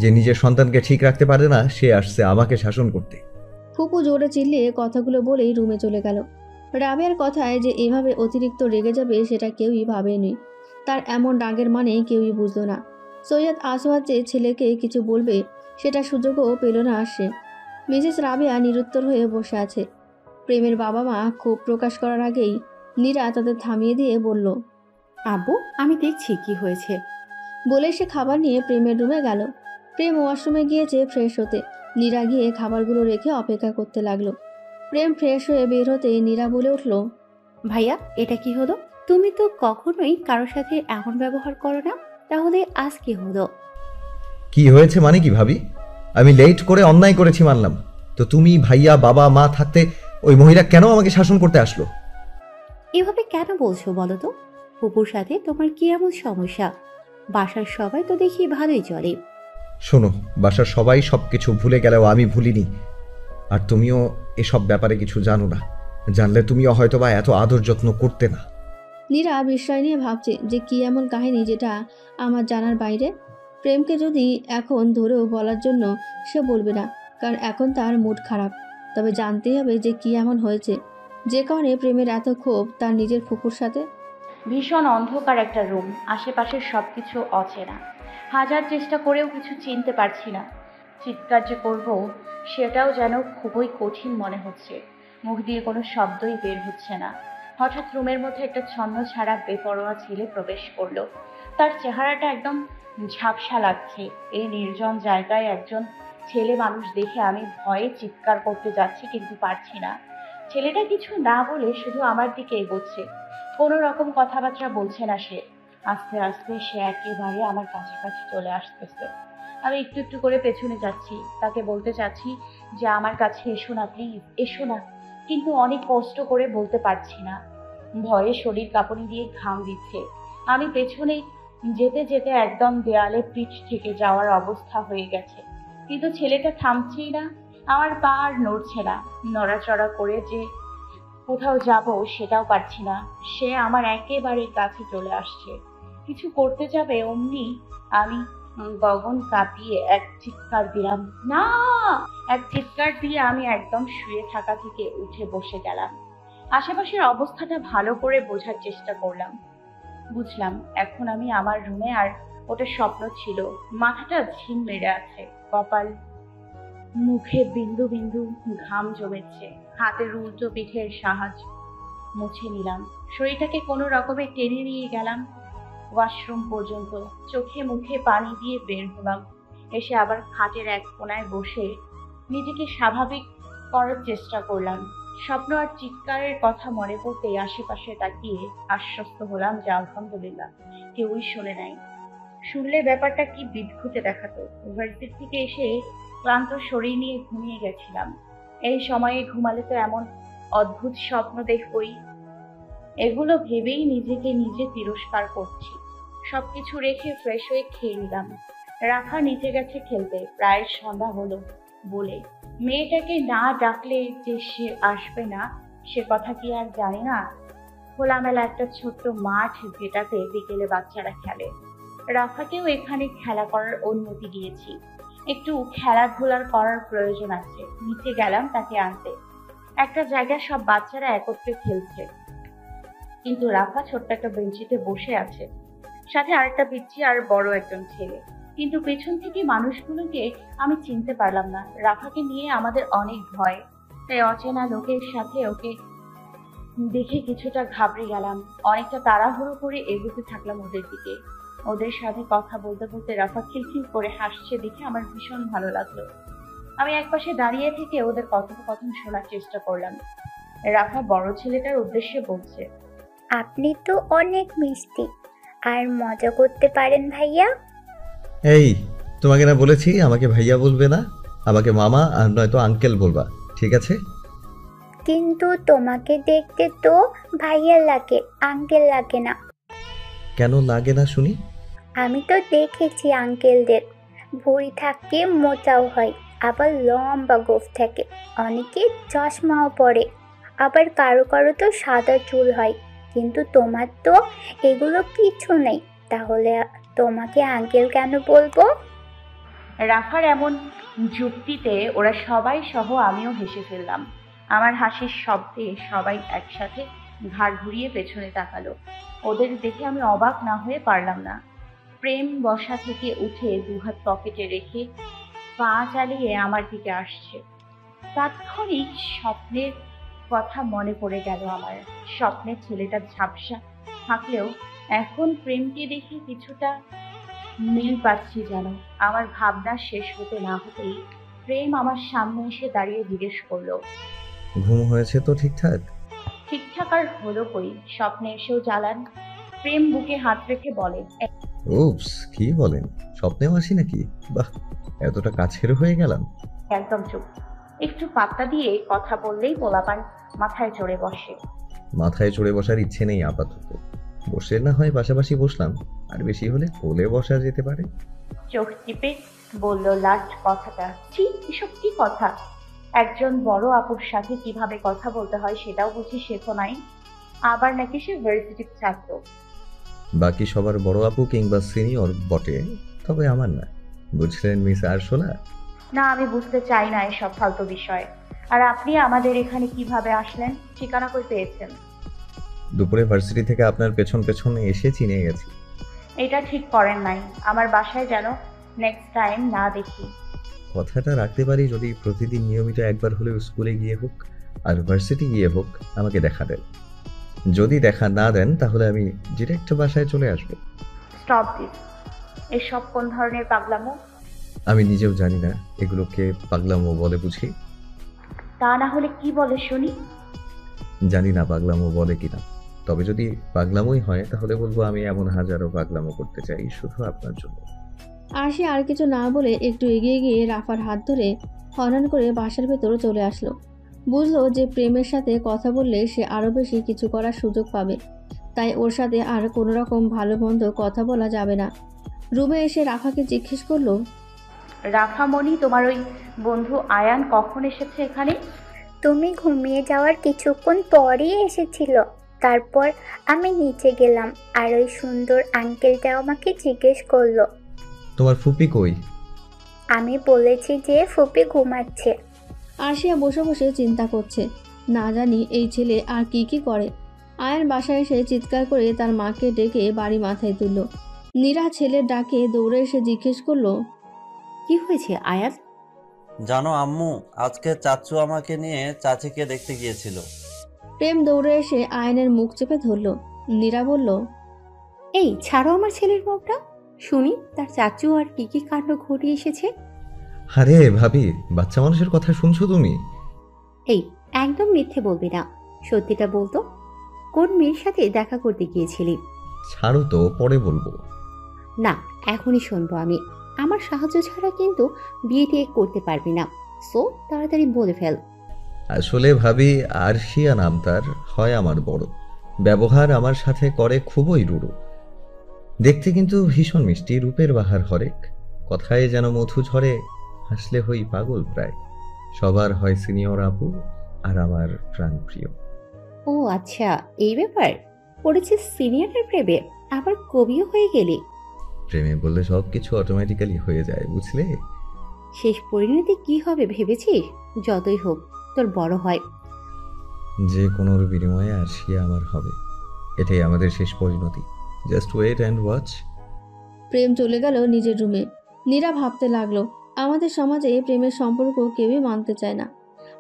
যে নিজের সন্তানকে ঠিক রাখতে পারে না সে আসছে আমাকে শাসন করতে। ফুপু জোরে চিল্লিয়ে কথাগুলো বলেই রুমে চলে গেল। রাবেয়ার কথায় যে এভাবে অতিরিক্ত রেগে যাবে সেটা কেউই ভাবেনি। তার এমন রাগের মানে কেউই বুঝলো না। সৈয়দ আসওয়াদ যে ছেলেকে কিছু বলবে সেটা সুযোগও পেল না সে। মিসেস রাবেয়া নিরুত্তর হয়ে বসে আছে। প্রেমের বাবা মা ক্ষোভ প্রকাশ করার আগেই নীরা তাদের থামিয়ে দিয়ে বলল, আব্বু, আমি দেখছি কি হয়েছে। বলে সে খাবার নিয়ে প্রেমের রুমে গেল। প্রেম ওয়াশরুমে গিয়েছে ফ্রেশ হতে। নীরা গিয়ে খাবারগুলো রেখে অপেক্ষা করতে লাগলো। প্রেম ফ্রেশ হয়ে বের হতে নীরা বলে উঠল, ভাইয়া, এটা কি হলো? তুমি তো কখনোই কারোর সাথে এমন ব্যবহার করো না, তাহলে আজ কি হলো? কি হয়েছে মানে কি ভাবি? আমি লেট করে অন্যায় করেছি মানলাম, তো তুমি ভাইয়া বাবা মা থাকতে ওই মহিলা কেন আমাকে শাসন করতে আসলো? এভাবে কেন বলছো বলো তো? ফুপুর সাথে তোমার কি এমন সমস্যা? বাসার সবাই তো দেখি ভালোই চলে। শোনো, বাসার সবাই সবকিছু ভুলে গেলেও আমি ভুলিনি। আর তুমিও এসব ব্যাপারে কিছু জানো না। জানলে তুমিও হয়তোবা এত আদর যত্ন করতে না। নীরা বিস্ময় নিয়ে ভাবছে যে কি এমন কাহিনী যেটা আমার জানার বাইরে। প্রেমকে যদি এখন ধরেও বলার জন্য সে বলবে না, কারণ এখন তার মুড খারাপ। তবে জানতেই হবে যে কি এমন হয়েছে যে কারণে প্রেমের এত ক্ষোভ তার নিজের ফুকুর সাথে। ভীষণ অন্ধকার একটা রুম, আশেপাশের সব কিছু অচেনা। হাজার চেষ্টা করেও কিছু চিনতে পারছি না। চিৎকার যে করবো সেটাও যেন খুবই কঠিন মনে হচ্ছে। মুখ দিয়ে কোনো শব্দই বের হচ্ছে না। হঠাৎ রুমের মধ্যে একটা ছন্ন ছাড়া বেপরোয়া ছেলে প্রবেশ করলো। তার চেহারাটা একদম ঝাপসা লাগছে। এই নির্জন জায়গায় একজন ছেলে মানুষ দেখে আমি ভয়ে চিৎকার করতে যাচ্ছি, কিন্তু পারছি না। ছেলেটা কিছু না বলে শুধু আমার দিকে এগোচ্ছে। কোনো রকম কথাবার্তা বলছে না সে। আস্তে আস্তে সে একেবারে আমার কাছাকাছি চলে আসতেছে। আমি একটু একটু করে পেছনে যাচ্ছি, তাকে বলতে চাচ্ছি যে আমার কাছে এসো না প্লিজ, এসো না, কিন্তু অনেক কষ্ট করে বলতে পারছি না। ভয়ে শরীর কাঁপুনি দিয়ে ঘাম দিচ্ছে। আমি পেছনে যেতে যেতে একদম দেয়ালে পিঠ থেকে যাওয়ার অবস্থা হয়ে গেছে, কিন্তু ছেলেটা থামছেই না। আমার পা আর নড়ছে না। নড়াচড়া করে যে কোথাও যাব সেটাও পারছি না। সে আমার একেবারে কাছে চলে আসছে। কিছু করতে যাবে অমনি আমি গগন কাঁপিয়ে এক চিৎকার দিলাম, না! এক চিৎকার দিয়ে আমি একদম শুয়ে থাকা থেকে উঠে বসে গেলাম। আশেপাশের অবস্থাটা ভালো করে বোঝার চেষ্টা করলাম। বুঝলাম এখন আমি আমার রুমে, আর ওটা স্বপ্ন ছিল। মাথাটা ঝিম মেরে আছে, কপাল মুখে বিন্দু বিন্দু ঘাম জমেছে। হাতের উল্টো পিঠের সাহায্য মুছে নিলাম। শরীরটাকে কোনো রকমে টেনে নিয়ে গেলাম ওয়াশরুম পর্যন্ত। চোখে মুখে পানি দিয়ে বের হলাম। এসে আবার খাটের এক কোনায় বসে নিজেকে স্বাভাবিক করার চেষ্টা করলাম। স্বপ্ন আর চিৎকারের কথা মনে পড়তেই আশেপাশে তাকিয়ে আশ্বস্ত হলাম যে আলহামদুলিল্লাহ কেউই শোনে নাই। শুনলে ব্যাপারটা কি বিদঘুটে দেখাতো। ভার্সিটি থেকে এসে ক্লান্ত শরীর নিয়ে ঘুমিয়ে গেছিলাম। এই সময়ে ঘুমালে তো এমন অদ্ভুত স্বপ্ন দেখবই। এগুলো ভেবেই নিজেকে নিজে তিরস্কার করছি। সবকিছু রেখে ফ্রেশ হয়ে খেয়ে নিলাম। রাফা নিচে গেছে খেলতে, প্রায় সন্ধ্যা হলো বলে। মেয়েটাকে না ডাকলে যে সে আসবে না সে কথা কি আর জানি না। খোলামেলা একটা ছোট্ট মাঠ, যেটাতে বিকেলে বাচ্চারা খেলে। রাফাকেও এখানে খেলা করার অনুমতি দিয়েছি। একটু খেলাধুলার করার প্রয়োজন আছে। নিচে গেলাম তাকে আনতে। একটা জায়গায় সব বাচ্চারা একত্রে খেলছে, কিন্তু রাফা ছোট্ট একটা বেঞ্চিতে বসে আছে, সাথে আরেকটা পিচ্চি আর বড় একজন ছেলে। কিন্তু পেছন থেকে মানুষগুলোকে আমি চিনতে পারলাম না। রাফাকে নিয়ে আমাদের অনেক ভয়, তাই অচেনা লোকের সাথে ওকে দেখে কিছুটা ঘাবড়ে গেলাম। অনেকটা তাড়াহুড়ো করে এগোতে থাকলাম ওদের দিকে। ওদের সাথে কথা বলতে বলতে রাফা খিলখিল করে হাসছে দেখে আমার ভীষণ ভালো লাগলো। আমি একপাশে দাঁড়িয়ে থেকে ওদের কথোপকথন শোনার চেষ্টা করলাম। রাফা বড় ছেলেটার উদ্দেশ্যে বলছে, আপনি তো অনেক মিষ্টি আর মজা করতে পারেন ভাইয়া। এই, তোমাকে না বলেছি আমাকে ভাইয়া বলবে না, আমাকে মামা আর নয়তো আঙ্কেল বলবা, ঠিক আছে? কিন্তু তোমাকে দেখতে তো ভাইয়া লাগে, আঙ্কেল লাগে না। কেন লাগে না শুনি? আমি তো দেখেছি আঙ্কেলদের ভুঁড়ি থাকে, মোটাও হয়, আবার লম্বা গোঁফ থাকে, অনেকে চশমাও পরে, আবার কারো কারো তো সাদা চুল হয়, কিন্তু তোমার তো এগুলো কিছু নেই। তাহলে তোমাকে আঙ্কেল কেন বলবো? রাফার এমন যুক্তিতে ওরা সবাই সহ আমিও হেসে ফেললাম। আমার হাসির শব্দে সবাই একসাথে ঘাড় ঘুরিয়ে পেছনে তাকালো। ওদের দেখে আমি অবাক না হয়ে পারলাম না। প্রেম বসা থেকে উঠে দুহাত পকেটে রেখে পা চালিয়ে আমার দিকে আসছে। তাৎক্ষণিক স্বপ্নের কথা মনে পড়ে গেল আমার। স্বপ্নের ছেলেটা ঝাপসা থাকলেও এখন প্রেমকে দেখে কিছুটা মিল পাচ্ছি যেন। আমার ভাবনা শেষ হতে না হতেই প্রেম আমার সামনে এসে দাঁড়িয়ে জিজ্ঞেস করলো, ঘুম হয়েছে তো ঠিকঠাক? ঠিকঠাক আর হলো কই, স্বপ্নে এসেও জ্বালান। প্রেম বুকে হাত রেখে বলে, উপস, কি বলেন, স্বপ্নেও আসি নাকি? বাহ, এতটা কাছের হয়ে গেলাম। একদম চুপ। একটু পাত্তা দিয়ে কথা বললেই পোলাপান মাথায় চড়ে বসে। মাথায় চড়ে বসার ইচ্ছে নেই আপাতত। বসে না হয় পাশাপাশি বসলাম, আর বেশি হলে কোলে বসা যেতে পারে। চোখ টিপে বলল লাস্ট কথাটা। ছি, এসব কি কথা? একজন বড় আপুর সাথে কিভাবে কথা বলতে হয় সেটাও বুঝি শেখো নাই। আবার নাকি সে ভার্সিটির ছাত্র। বাকি সবার বড় আপু কিংবা সিনিয়র বটে, তবে আমার না। বুঝলেন মিস আরশোলা? না, আমি বুঝতে চাই না এসব ফালতু বিষয়। আর আপনি আমাদের এখানে কিভাবে আসলেন? ঠিকানা কই পেয়েছেন? দুপুরে ভার্সিটি থেকে আপনার পেছন পেছন এসে চিনে গেছি। এটা ঠিক করেন নাই। আমার বাসায় যেন নেক্সট টাইম না দেখি। কথাটা রাখতে পারি যদি প্রতিদিন নিয়মিত একবার হলেও স্কুলে গিয়ে হোক আর ভার্সিটি গিয়ে হোক আমাকে দেখা দেন। যদি দেখা না দেন তাহলে আমি ডিরেক্ট বাসায় চলে আসবো। Stop this. এসব কোন ধরনের পাগলামো? আমি নিজেও জানি না এগুলোকে পাগলামো বলে বুঝি। তা না হলে কি বলে শুনি? জানি না পাগলামো বলে কিনা, তবে যদি পাগলামোই হয় তাহলে বলবো আমি এমন হাজারো পাগলামো করতে চাই শুধু আপনার জন্য। আরশি আর কিছু না বলে একটু এগিয়ে গিয়ে রাফার হাত ধরে হনন করে বাসার ভেতর চলে আসলো। বুঝলো যে প্রেমের সাথে কথা বললে সে আরও বেশি কিছু করার সুযোগ পাবে, তাই ওর সাথে আর কোনো রকম ভালো মন্দ কথা বলা যাবে না। রুমে এসে রাফাকে জিজ্ঞেস করলো, রাফামণি, তোমার ওই বন্ধু আয়ান কখন এসেছে এখানে? তুমি ঘুমিয়ে যাওয়ার কিছুক্ষণ পরই এসেছিল। তারপর আমি নিচে গেলাম আর ওই সুন্দর আঙ্কেলটা আমাকে জিজ্ঞেস করলো। তোমার ফুপি কই? আমি বলেছি যে ফুপি ঘুমাচ্ছে। আরশিয়া বসে বসে চিন্তা করছে, না জানি এই ছেলে আর কি কি করে। আয়ান বাসায় এসে চিৎকার করে তার মাকে ডেকে বাড়ি মাথায় তুলল। নীরা ছেলের ডাকে দৌড়ে এসে জিজ্ঞেস করলো, কি হয়েছে আয়াত? জানো আম্মু, আজকে চাচু আমাকে নিয়ে চাচিকে দেখতে গিয়েছিল। প্রেম দৌড়ে এসে আয়নের মুখ চেপে ধরল। নীরা বলল, এই ছাড়ো আমার ছেলের মুখটা, শুনি তার চাচু আর কি কি কাণ্ড ঘটিয়ে এসেছে। আরে ভাবি, বাচ্চা মানুষের কথা শুনছো তুমি? এই একদম মিথ্যে বলবি না, সত্যিটা বলতো, কোন মেয়ের সাথে দেখা করতে গিয়েছিলি? ছাড়ো তো, পরে বলবো। না, এখনই শুনবো আমি। আমার সাহায্য ছাড়া কিন্তু বিয়ে টিয়ে করতে পারবি না, সো তাড়াতাড়ি বলে ফেল। আসলে ভাবি, আরশিয়া নাম তার, হয় আমার বড়। ব্যবহার আমার সাথে করে খুবই রুড়ো। দেখতে কিন্তু ভীষণ মিষ্টি, রূপের বাহার হরেক। কথায় যেন মধু ঝরে, হাসলে হই পাগল প্রায়। সবার হয় সিনিয়র আপু আর আমার প্রাণপ্রিয়। ও আচ্ছা, এই ব্যাপার। পড়েছিস সিনিয়রের প্রেমে, আবার কবিও হয়ে গেলি। প্রেমে বললে সব কিছু অটোমেটিক্যালি হয়ে যায়, বুঝলে? শেষ পরিণতি কি হবে ভেবেছিস? যতই হোক তোর বড় হয়। যে কোনোর বিনিময়ে আরশিয়া আমার হবে, এটাই আমাদের শেষ পরিণতি। Just wait and watch. প্রেম চলে গেল নিজের রুমে। নীরা ভাবতে লাগলো, আমাদের সমাজে প্রেমের সম্পর্ক কেউই মানতে চায় না,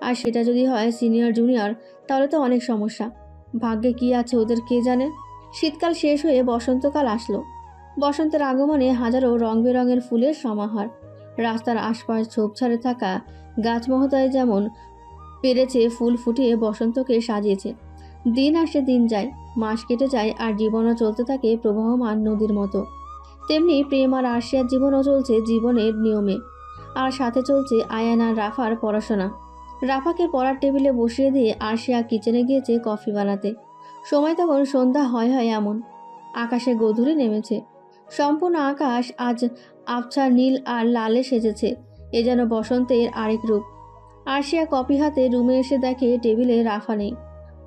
আর সেটা যদি হয় সিনিয়র জুনিয়র তাহলে তো অনেক সমস্যা। ভাগ্যে কি আছে ওদের কে জানে। শীতকাল শেষ হয়ে বসন্তকাল আসলো। বসন্তের আগমনে হাজারো রং বেরঙের ফুলের সমাহার। রাস্তার আশপাশ ঝোপঝাড়ে থাকা গাছ মহোদয় যেমন পেরেছে ফুল ফুটিয়ে বসন্তকে সাজিয়েছে। দিন আসে দিন যায়, মাস কেটে যায়, আর জীবনও চলতে থাকে প্রবাহমান নদীর মতো। তেমনি প্রেম আর আরশিয়ার জীবনও চলছে জীবনের নিয়মে, আর সাথে চলছে আয়ান আর রাফার পড়াশোনা। রাফাকে পড়ার টেবিলে বসিয়ে দিয়ে আরশিয়া কিচেনে গিয়েছে কফি বানাতে। সময় তখন সন্ধ্যা হয় হয় এমন। আকাশে গোধূলি নেমেছে। সম্পূর্ণ আকাশ আজ আবছা নীল আর লালে সেজেছে। এ যেন বসন্তের আরেক রূপ। আরশিয়া কফি হাতে রুমে এসে দেখে টেবিলে রাফা নেই।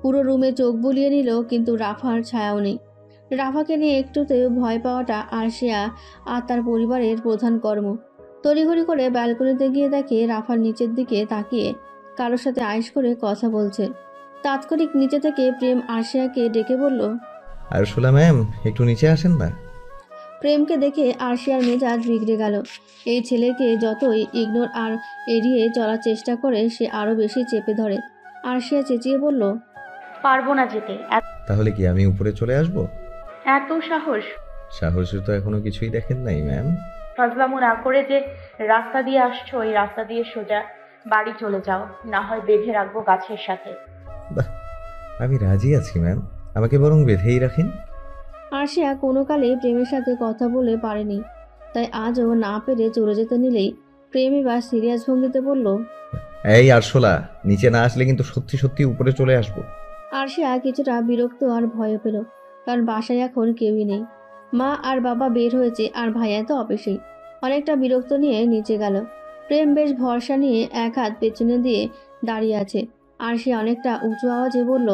পুরো রুমে চোখ বুলিয়ে নিল, কিন্তু রাফার ছায়াও নেই। রাফাকে নিয়ে একটুতেও ভয় পাওয়াটা আরশিয়া আর তার পরিবারের প্রধান কর্ম। তড়িঘড়ি করে ব্যালকনিতে গিয়ে দেখে রাফার নিচের দিকে তাকিয়ে কারোর সাথে আয়েশ করে কথা বলছে। তাৎক্ষণিক নিচে থেকে প্রেম আরশিয়াকে ডেকে বলল, আরশোলা ম্যাম, একটু নিচে আসেন না। প্রেমকে দেখে আরশিয়ার মেজাজ বিগড়ে গেল। এই ছেলেকে যতই ইগনোর আর এড়িয়ে চলার চেষ্টা করে সে আরও বেশি চেপে ধরে। আরশিয়া চেঁচিয়ে বলল, পারবো না যেতে। তাহলে কি আমি উপরে চলে আসব? এত সাহস? সাহসের তো এখনো কিছুই দেখেন নাই ম্যাম। ফাজলামো না করে যে রাস্তা দিয়ে আসছো, ওই রাস্তা দিয়ে সোজা বাড়ি চলে যাও, না হয় বেঁধে রাখবো গাছের সাথে। বাহ, আমি রাজি আছি ম্যাম, আমাকে বরং বেঁধেই রাখেন। আরশিয়া কোনো কালে প্রেমের সাথে কথা বলে পারেনি, তাই আজও না পেরে চলে যেতে নিলেই প্রেম এবার সিরিয়াস ভঙ্গিতে বলল, এই আরশোলা, নিচে না আসলে কিন্তু সত্যি সত্যি উপরে চলে আসবো। আরশিয়া কিছুটা বিরক্ত আর ভয় পেল, কারণ বাসায় এখন কেউই নেই। মা আর বাবা বের হয়েছে আর ভাইয়া তো অফিসেই। অনেকটা বিরক্ত নিয়ে নিচে গেল। প্রেম বেশ ভরসা নিয়ে এক হাত পেছনে দিয়ে দাঁড়িয়ে আছে। আর সে অনেকটা উঁচু আওয়াজে বলল,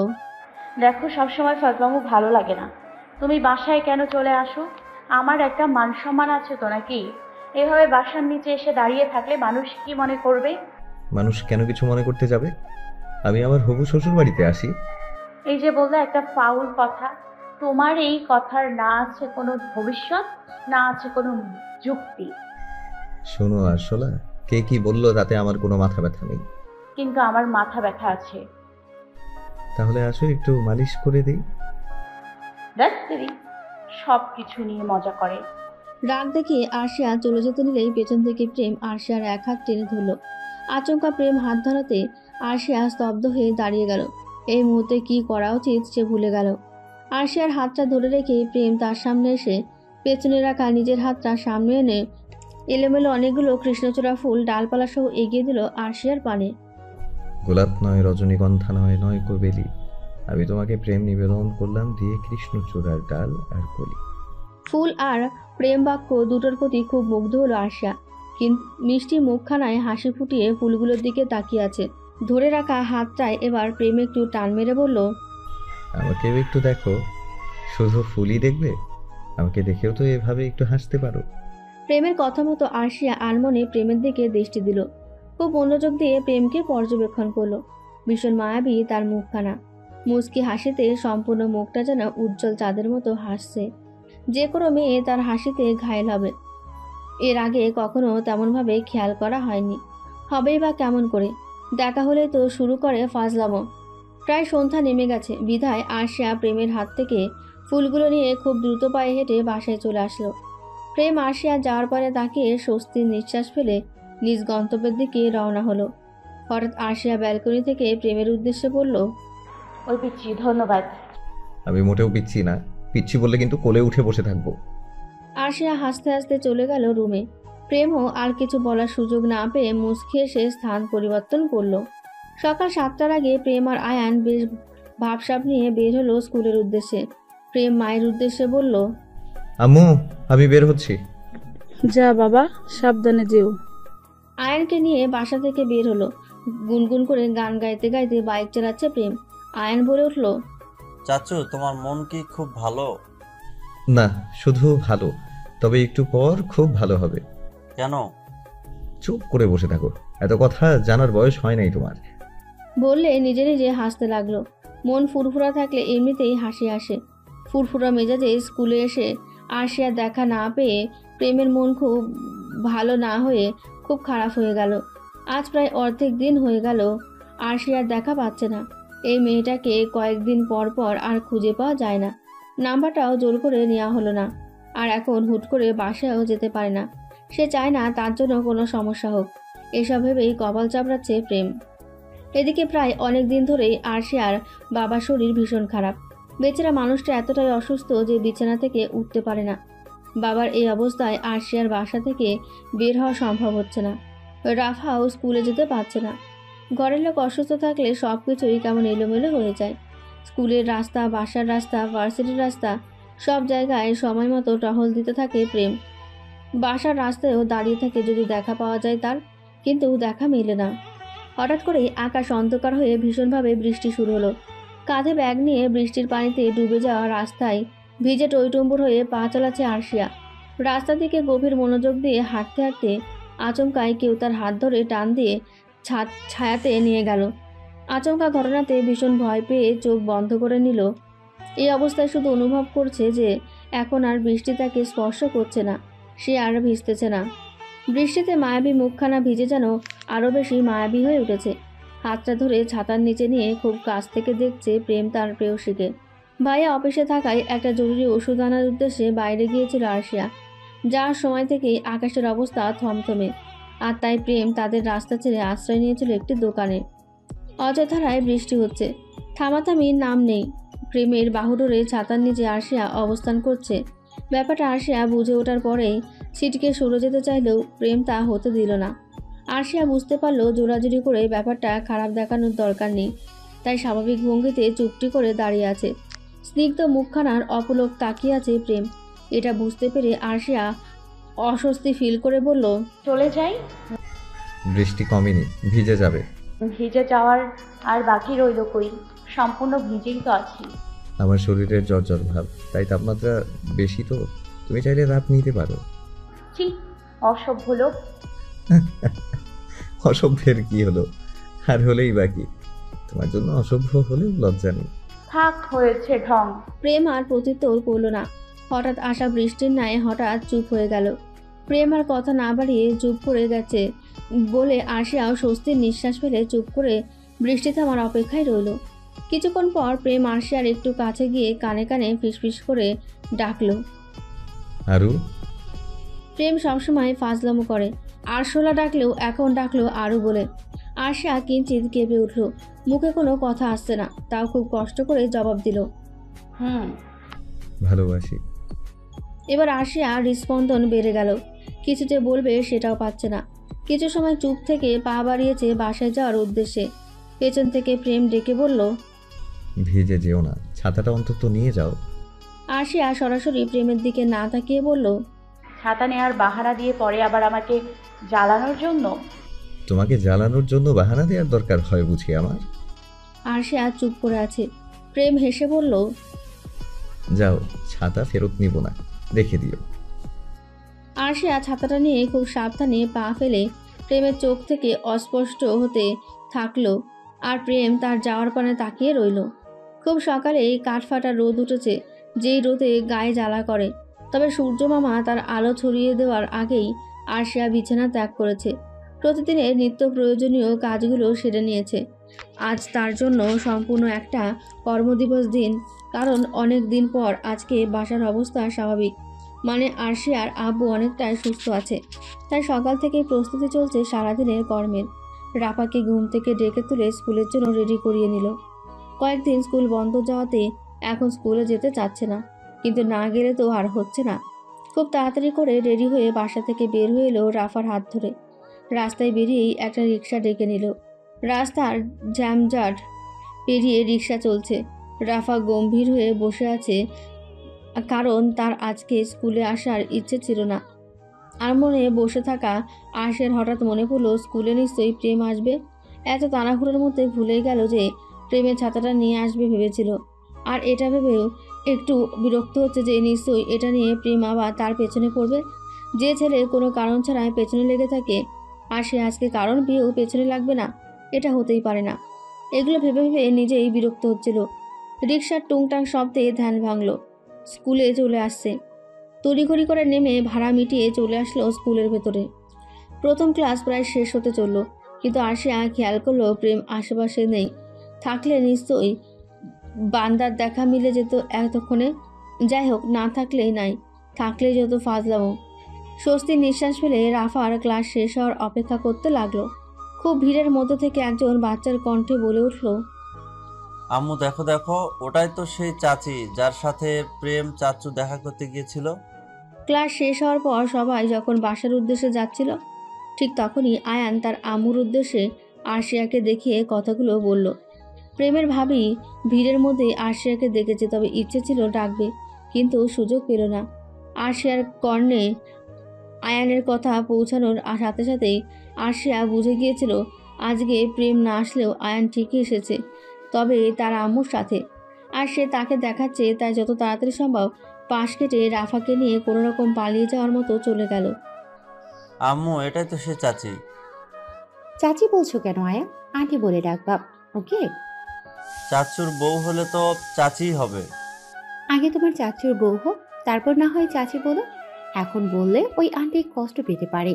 দেখো, সবসময় ফাজলামো ভালো লাগে না। তুমি বাসায় কেন চলে আসো? আমার একটা মান সম্মান আছে তো নাকি? এভাবে বাসার নিচে এসে দাঁড়িয়ে থাকলে মানুষ কি মনে করবে? মানুষ কেন কিছু মনে করতে যাবে? আমি আমার হবু শ্বশুর বাড়িতে আসি। এই যে বললে একটা ফাউল কথা, তোমার এই কথার না আছে কোনো ভবিষ্যৎ, না আছে কোনো যুক্তি। শোনো আরশোলা, কে কি বললো তাতে আমার কোনো মাথা ব্যথা নেই। কিন্তু আমার মাথা ব্যথা আছে। তাহলে আসো একটু মালিশ করে দিই। দেখ সব কিছু নিয়ে মজা করে। রাগ দেখে আরশিয়া চলে যেতে নিলেই পেছন থেকে প্রেম আরশিয়ার এক হাত টেনে ধরল। আচমকা প্রেম হাত ধরাতে আরশিয়া স্তব্ধ হয়ে দাঁড়িয়ে গেল। এই মুহূর্তে কি করা উচিত সে ভুলে গেল। আরশিয়ার হাতটা ধরে রেখে প্রেম তার সামনে এসে পেছনে রাখা নিজের হাতটা সামনে এনে এলোমেলো অনেকগুলো কৃষ্ণচূড়া ফুল ডালপালা সহ এগিয়ে দিল আরশিয়ার পানে। গোলাপ নয়, রজনীগন্ধা নয়, নয় কোবেলি, আমি তোমাকে প্রেম নিবেদন করলাম দিয়ে কৃষ্ণচূড়ার ডাল আর কলি। ফুল আর প্রেম বাক্য দুটোর প্রতি খুব মুগ্ধ হলো আরশিয়া। কিন্তু মিষ্টি মুখখানায় হাসি ফুটিয়ে ফুলগুলোর দিকে তাকিয়ে আছে। ধরে রাখা হাতটায় এবার প্রেম একটু টান মেরে বলল, আমাকেও একটু দেখো। শুধু ফুলই দেখবে? আমাকে দেখেও তো এভাবে একটু হাসতে পারো। প্রেমের কথা মতো আরশিয়া আনমনে প্রেমের দিকে দৃষ্টি দিল। খুব মনোযোগ দিয়ে প্রেমকে পর্যবেক্ষণ করলো। ভীষণ মায়াবী তার মুখখানা। মুচকি হাসিতে সম্পূর্ণ মুখটা যেন উজ্জ্বল চাঁদের মতো হাসছে। যে কোনো মেয়ে তার হাসিতে ঘায়েল হবে। এর আগে কখনো তেমনভাবে খেয়াল করা হয়নি। হবেই বা কেমন করে? দেখা হলে তো শুরু করে ফাজলামো। প্রায় সন্ধ্যা নেমে গেছে বিধায় আরশিয়া প্রেমের হাত থেকে ফুলগুলো নিয়ে খুব দ্রুত পায়ে হেঁটে বাসায় চলে আসলো। প্রেম আরশিয়া যাওয়ার পরে তাকে স্বস্তির নিঃশ্বাস ফেলে নিজ গন্তব্যের দিকে রওনা হলো। হঠাৎ আরশিয়া ব্যালকনি থেকে প্রেমের উদ্দেশ্যে বলল, ওই পিচ্ছি, ধন্যবাদ। আমি মোটেও পিচ্ছি না। পিচ্ছি বললে কিন্তু কোলে উঠে বসে থাকবো। আরশিয়া হাসতে হাসতে চলে গেল রুমে। প্রেমও আর কিছু বলার সুযোগ না পেয়ে মুচকি এসে স্থান পরিবর্তন করলো। সকাল 7টার আগে প্রেম আর আয়ান বেশ ভাবসাব নিয়ে বের হলো স্কুলের উদ্দেশ্যে। প্রেম মায়ের উদ্দেশ্যে বলল, আম্মু, আমি বের হচ্ছি। যা বাবা, সাবধানে যেও। আয়ানকে নিয়ে বাসা থেকে বের হলো। গুনগুন করে গান গাইতে গাইতে বাইক চালাচ্ছে প্রেম। আয়ান বলে উঠল, চাচু, তোমার মন কি খুব ভালো? না, শুধু ভালো, তবে একটু পর খুব ভালো হবে। কেন? চুপ করে বসে থাকো, এত কথা জানার বয়স হয় নাই তোমার। বললে নিজে নিজে হাসতে লাগলো। মন ফুরফুরা থাকলে এমনিতেই হাসি আসে। ফুরফুরা মেজাজে স্কুলে এসে আরশিয়া দেখা না পেয়ে প্রেমের মন খুব ভালো না হয়ে খুব খারাপ হয়ে গেল। আজ প্রায় অর্ধেক দিন হয়ে গেল আরশিয়ার দেখা পাচ্ছে না। এই মেয়েটাকে কয়েকদিন পর পর আর খুঁজে পাওয়া যায় না। নাম্বারটাও জোর করে নেওয়া হলো না। আর এখন হুট করে বাসায়ও যেতে পারে না। সে চায় না তার জন্য কোনো সমস্যা হোক। এসব ভেবেই কপাল চাপড়াচ্ছে প্রেম। এদিকে প্রায় অনেক দিন ধরেই আরশিয়ার বাবার শরীর ভীষণ খারাপ। বেচারা মানুষটা এতটাই অসুস্থ যে বিছানা থেকে উঠতে পারে না। বাবার এই অবস্থায় আরশিয়ার বাসা থেকে বের হওয়া সম্ভব হচ্ছে না। রাফাও স্কুলে যেতে পারছে না। ঘরের লোক অসুস্থ থাকলে সব কিছুই কেমন এলোমেলো হয়ে যায়। স্কুলের রাস্তা, বাসার রাস্তা, ভার্সিটির রাস্তা, সব জায়গায় সময় মতো টহল দিতে থাকে প্রেম। বাসার রাস্তায়ও দাঁড়িয়ে থাকে যদি দেখা পাওয়া যায় তার, কিন্তু দেখা মেলে না। হঠাৎ করেই আকাশ অন্ধকার হয়ে ভীষণভাবে বৃষ্টি শুরু হলো। কাঁধে ব্যাগ নিয়ে বৃষ্টির পানিতে ডুবে যাওয়া রাস্তায় ভিজে টইটুম্বুর হয়ে পা চালাচ্ছে আরশিয়া। রাস্তা থেকে গভীর মনোযোগ দিয়ে হাঁটতে হাঁটতে আচমকায় কেউ তার হাত ধরে টান দিয়ে ছায়াতে নিয়ে গেল। আচমকা ঘটনাতে ভীষণ ভয় পেয়ে চোখ বন্ধ করে নিল। এই অবস্থায় শুধু অনুভব করছে যে এখন আর বৃষ্টি তাকে স্পর্শ করছে না, সে আর ভিজতেছে না। বৃষ্টিতে মায়াবী মুখখানা ভিজে যেন আরও বেশি মায়াবী হয়ে উঠেছে। হাতটা ধরে ছাতার নিচে নিয়ে খুব কাছ থেকে দেখছে প্রেম তার প্রেয়সীকে। ভাইয়া অফিসে থাকায় একটা জরুরি ওষুধ আনার উদ্দেশ্যে বাইরে গিয়েছিল আরশিয়া। যার সময় থেকেই আকাশের অবস্থা থমথমে, আর তাই প্রেম তাদের রাস্তা ছেড়ে আশ্রয় নিয়েছিল একটি দোকানে। অযথারায় বৃষ্টি হচ্ছে, থামাথামির নাম নেই। প্রেমের বাহুডোরে ছাতার নিচে আরশিয়া অবস্থান করছে। ব্যাপারটা আরশিয়া বুঝে ওঠার পরেই ছিটকে সরে যেতে চাইলেও প্রেম তা হতে দিল না। আরশিয়া বুঝতে পারল জোরাজুরি করে ব্যাপারটা খারাপ দেখানোর দরকার নেই, তাই স্বাভাবিক ভঙ্গিতে চুপটি করে দাঁড়িয়ে আছে। স্নিগ্ধ মুখখানার অপলক তাকিয়ে আছে প্রেম। এটা বুঝতে পেরে আরশিয়া অস্বস্তি ফিল করে বলল, চলে যাই। বৃষ্টি কমেনি, ভিজে যাবে। ভিজে যাওয়ার আর বাকি রইল কই, সম্পূর্ণ ভিজেই তো আছি। আমার শরীরের জ্বর জ্বর ভাব, তাই তাপমাত্রা বেশি তো। তুমি চাইলে রাত নিতে পারো। ছি, অসভ্য লোক। অসভ্যের কি হলো, আর হলেই বাকি। তোমার জন্য অসভ্য হলেও লজ্জা নেই। থাক, হয়েছে ঢং। প্রেম আর প্রত্যুত্তর করল না। হঠাৎ আসা বৃষ্টির ন্যায় হঠাৎ চুপ হয়ে গেল। প্রেম আর কথা না বাড়িয়ে চুপ করে গেছে বলে আরশিয়াও স্বস্তির নিঃশ্বাস ফেলে চুপ করে বৃষ্টি থামার অপেক্ষায় রইল। কিছুক্ষণ পর প্রেম আরশিয়ার একটু কাছে গিয়ে কানে কানে ফিসফিস করে ডাকলো, আরু। প্রেম সবসময় ফাজলামো করে, আরশোলা ডাকলেও এখন ডাকলো আরু বলে। আরশিয়া কিঞ্চিত কেঁপে উঠল, মুখে কোনো কথা আসছে না, তাও খুব কষ্ট করে জবাব দিল, হুম। ভালোবাসি। এবার আরশিয়া হৃস্পন্দন বেড়ে গেল, কিছু যে বলবে সেটাও পাচ্ছে না। কিছু সময় চুপ থেকে পা বাড়িয়েছে বাসায় যাওয়ার উদ্দেশ্যে। পেছন থেকে প্রেম ডেকে বলল, ভিজে যেও না, ছাতাটা অন্তত নিয়ে যাও। আরশিয়া সরাসরি প্রেমের দিকে না তাকিয়ে বলল, ছাতা নেওয়ার বাহানা দিয়ে পরে আবার আমাকে জ্বালানোর জন্য? তোমাকে জ্বালানোর জন্য বাহানা দেওয়ার দরকার হয় বুঝি আমার? আরশিয়া চুপ করে আছে। প্রেম হেসে বলল, যাও, ছাতা ফেরত নিব না, রেখে দিও। আরশিয়া ছাতাটা নিয়ে খুব সাবধানে পা ফেলে প্রেমের চোখ থেকে অস্পষ্ট হতে থাকলো, আর প্রেম তার যাওয়ার পানে তাকিয়ে রইল। খুব সকালেই কাঠফাটা রোদ উঠেছে, যেই রোদে গায়ে জ্বালা করে। তবে সূর্যমামা তার আলো ছড়িয়ে দেওয়ার আগেই আরশিয়া বিছানা ত্যাগ করেছে। প্রতিদিনের নিত্য প্রয়োজনীয় কাজগুলো সেরে নিয়েছে। আজ তার জন্য সম্পূর্ণ একটা কর্মদিবস দিন, কারণ অনেক দিন পর আজকে বাসার অবস্থা স্বাভাবিক, মানে আরশিয়ার আব্বু অনেকটাই সুস্থ আছে। তাই সকাল থেকেই প্রস্তুতি চলছে সারাদিনের কর্মের। রাফাকে ঘুম থেকে ডেকে তুলে স্কুলের জন্য রেডি করিয়ে নিল। কয়েকদিন স্কুল বন্ধ যাওয়াতে এখন স্কুলে যেতে চাচ্ছে না, কিন্তু না গেলে তো আর হচ্ছে না। খুব তাড়াতাড়ি করে রেডি হয়ে বাসা থেকে বের হয়ে এলো রাফার হাত ধরে। রাস্তায় বেরিয়েই একটা রিক্সা ডেকে নিল। রাস্তার জ্যামজাট পেরিয়ে রিক্সা চলছে। রাফা গম্ভীর হয়ে বসে আছে, কারণ তার আজকে স্কুলে আসার ইচ্ছে ছিল না। আর মনে বসে থাকা আরশিয়ার হঠাৎ মনে পড়লো স্কুলে নিশ্চয়ই প্রেম আসবে। এত তাড়াহুড়োর মধ্যে ভুলে গেল যে প্রেমের ছাতাটা নিয়ে আসবে ভেবেছিল। আর এটা ভেবেও একটু বিরক্ত হচ্ছে যে নিশ্চয়ই এটা নিয়ে প্রেম আবার তার পেছনে পড়বে। যে ছেলে কোনো কারণ ছাড়াই পেছনে লেগে থাকে, আর সে আজকে কারণ পেয়েও পেছনে লাগবে না, এটা হতেই পারে না। এগুলো ভেবে ভেবে নিজেই বিরক্ত হচ্ছিল। রিক্সার টুংটাং শব্দে ধ্যান ভাঙল। স্কুলে চলে আসছে। তড়িঘড়ি করে নেমে ভাড়া মিটিয়ে চলে আসলো স্কুলের ভেতরে। প্রথম ক্লাস প্রায় শেষ হতে চলল, কিন্তু আরশিয়া খেয়াল করলো প্রেম আশেপাশে নেই। থাকলে নিশ্চয়ই বান্দার দেখা মিলে যেত এতক্ষণে। যাই হোক, না থাকলেই নাই, থাকলেই যত ফাজলামো। স্বস্তির নিঃশ্বাস ফেলে রাফার ক্লাস শেষ হওয়ার অপেক্ষা করতে লাগলো। খুব ভিড়ের মধ্য থেকে একজন বাচ্চার কণ্ঠে বলে উঠল, আম্মু দেখো দেখো, ওটাই তো সেই চাচি যার সাথে প্রেম চাচু দেখা করতে গিয়েছিল। ক্লাস শেষ হওয়ার পর সবাই যখন বাসার উদ্দেশ্যে যাচ্ছিল, ঠিক তখনই আয়ান তার আম্মুর উদ্দেশ্যে আরশিয়াকে দেখিয়ে কথাগুলো বলল। প্রেমের ভাবি ভিড়ের মধ্যে আরশিয়াকে দেখেছে, তবে ইচ্ছে ছিল ডাকবে, কিন্তু সুযোগ পেল না। আরশিয়ার কর্ণে আয়ানের কথা পৌঁছানোর সাথে সাথেই আরশিয়া বুঝে গিয়েছিল আজকে প্রেম না আসলেও আয়ান ঠিকই এসেছে, তবে তার আম্মুর সাথে। আর সে তাকে দেখাচ্ছে, তাই যত তাড়াতাড়ি সম্ভব পাশ কেটে রাফাকে নিয়ে কোনো রকম পালিয়ে যাওয়ার মতো চলে গেল। আম্মু এটাই তো সে চাচি। চাচি বলছো কেন আয়া? আন্টি বলে ডাকবা, ওকে? চাচুর বউ হলে তো চাচিই হবে। আগে তোমার চাচুর বউ হোক, তারপর না হয় চাচি বলো। এখন বললে ওই আন্টি কষ্ট পেতে পারে,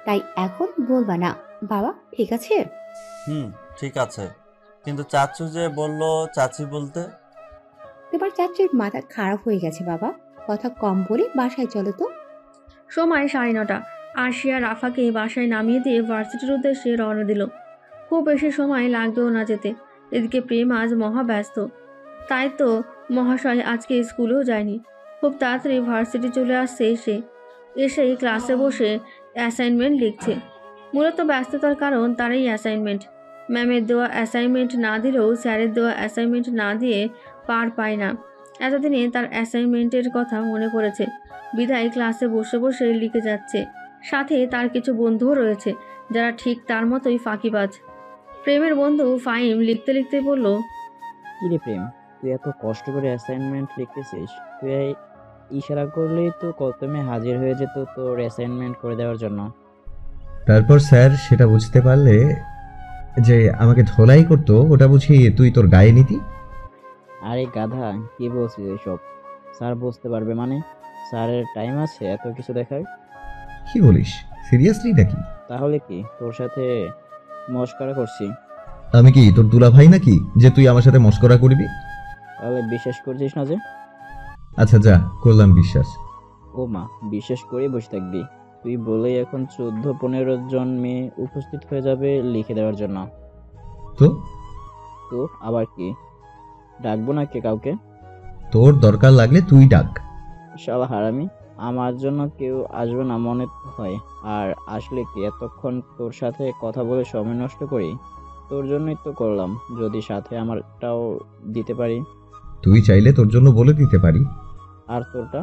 তাই এখন বলবা না, বাবা, ঠিক আছে? ঠিক আছে, কিন্তু চাচু যে বললো চাচি বলতে। তোমার চাচুর মাথা খারাপ হয়ে গেছে বাবা, কথা কম বলে বাসায় চলো তো। সময় 9:30। আরশিয়া রাফাকে বাসায় নামিয়ে দিয়ে ভার্সিটির উদ্দেশ্যে রওনা দিল। খুব বেশি সময় লাগবেও না যেতে। এদিকে প্রেম আজ মহা ব্যস্ত, তাই তো মহাশয় আজকে স্কুলেও যায়নি। খুব তাড়াতাড়ি ভার্সিটি চলে আসছে সে। এসেই ক্লাসে বসে অ্যাসাইনমেন্ট লিখছে। মূলত ব্যস্ততার কারণ তার এই অ্যাসাইনমেন্ট। ম্যামের দেওয়া অ্যাসাইনমেন্ট না দিলেও স্যারের দেওয়া অ্যাসাইনমেন্ট না দিয়ে পার পায় না। এতদিনে তার অ্যাসাইনমেন্টের কথা মনে পড়েছে, বিধায় ক্লাসে বসে বসে লিখে যাচ্ছে। সাথে তার কিছু বন্ধুও রয়েছে যারা ঠিক তার মতোই ফাঁকিবাজ। প্রেমের বন্ধু ফাহিম লিখতে লিখতে বলল, কিরে প্রেম, তুই এত কষ্ট করে অ্যাসাইনমেন্ট লিখতেছিস? তুই ইশারা করলেই তো কলমে হাজির হয়ে যেত তোর অ্যাসাইনমেন্ট করে দেওয়ার জন্য। তারপর স্যার সেটা বুঝতে পারলে যে আমাকে ধোলাই করতো, ওটা বুঝি তুই তোর গায়ে নিতি? আরে গাধা, কি বলছিস এসব? স্যার বুঝতে পারবে মানে? স্যারের টাইম আছে এত কিছু দেখার? কি বলিস, সিরিয়াসলি নাকি? তাহলে কি তোর সাথে মস্করা করছি? আমি কি তোর দুলা ভাই নাকি যে তুই আমার সাথে মস্করা করবি? তাহলে বিশ্বাস করছিস না যে? আচ্ছা যা, করলাম বিশ্বাস। ও মা, বিশ্বাস করে বসে থাকবি? তুই বলেই এখন 14-15 জন মেয়ে উপস্থিত হয়ে যাবে লিখে দেওয়ার জন্য। তো তো আবার কি, ডাকবো না কে কাউকে? তোর দরকার লাগলে তুই ডাক। শালা হারামি, আমার জন্য কেউ আসবে না মনে হয়? আর আসলে কি এতক্ষণ তোর সাথে কথা বলে সময় নষ্ট করি? তোর জন্যই তো করলাম, যদি সাথে আমারটাও দিতে পারি। তুই চাইলে তোর জন্য বলে দিতে পারি। আর তোরটা?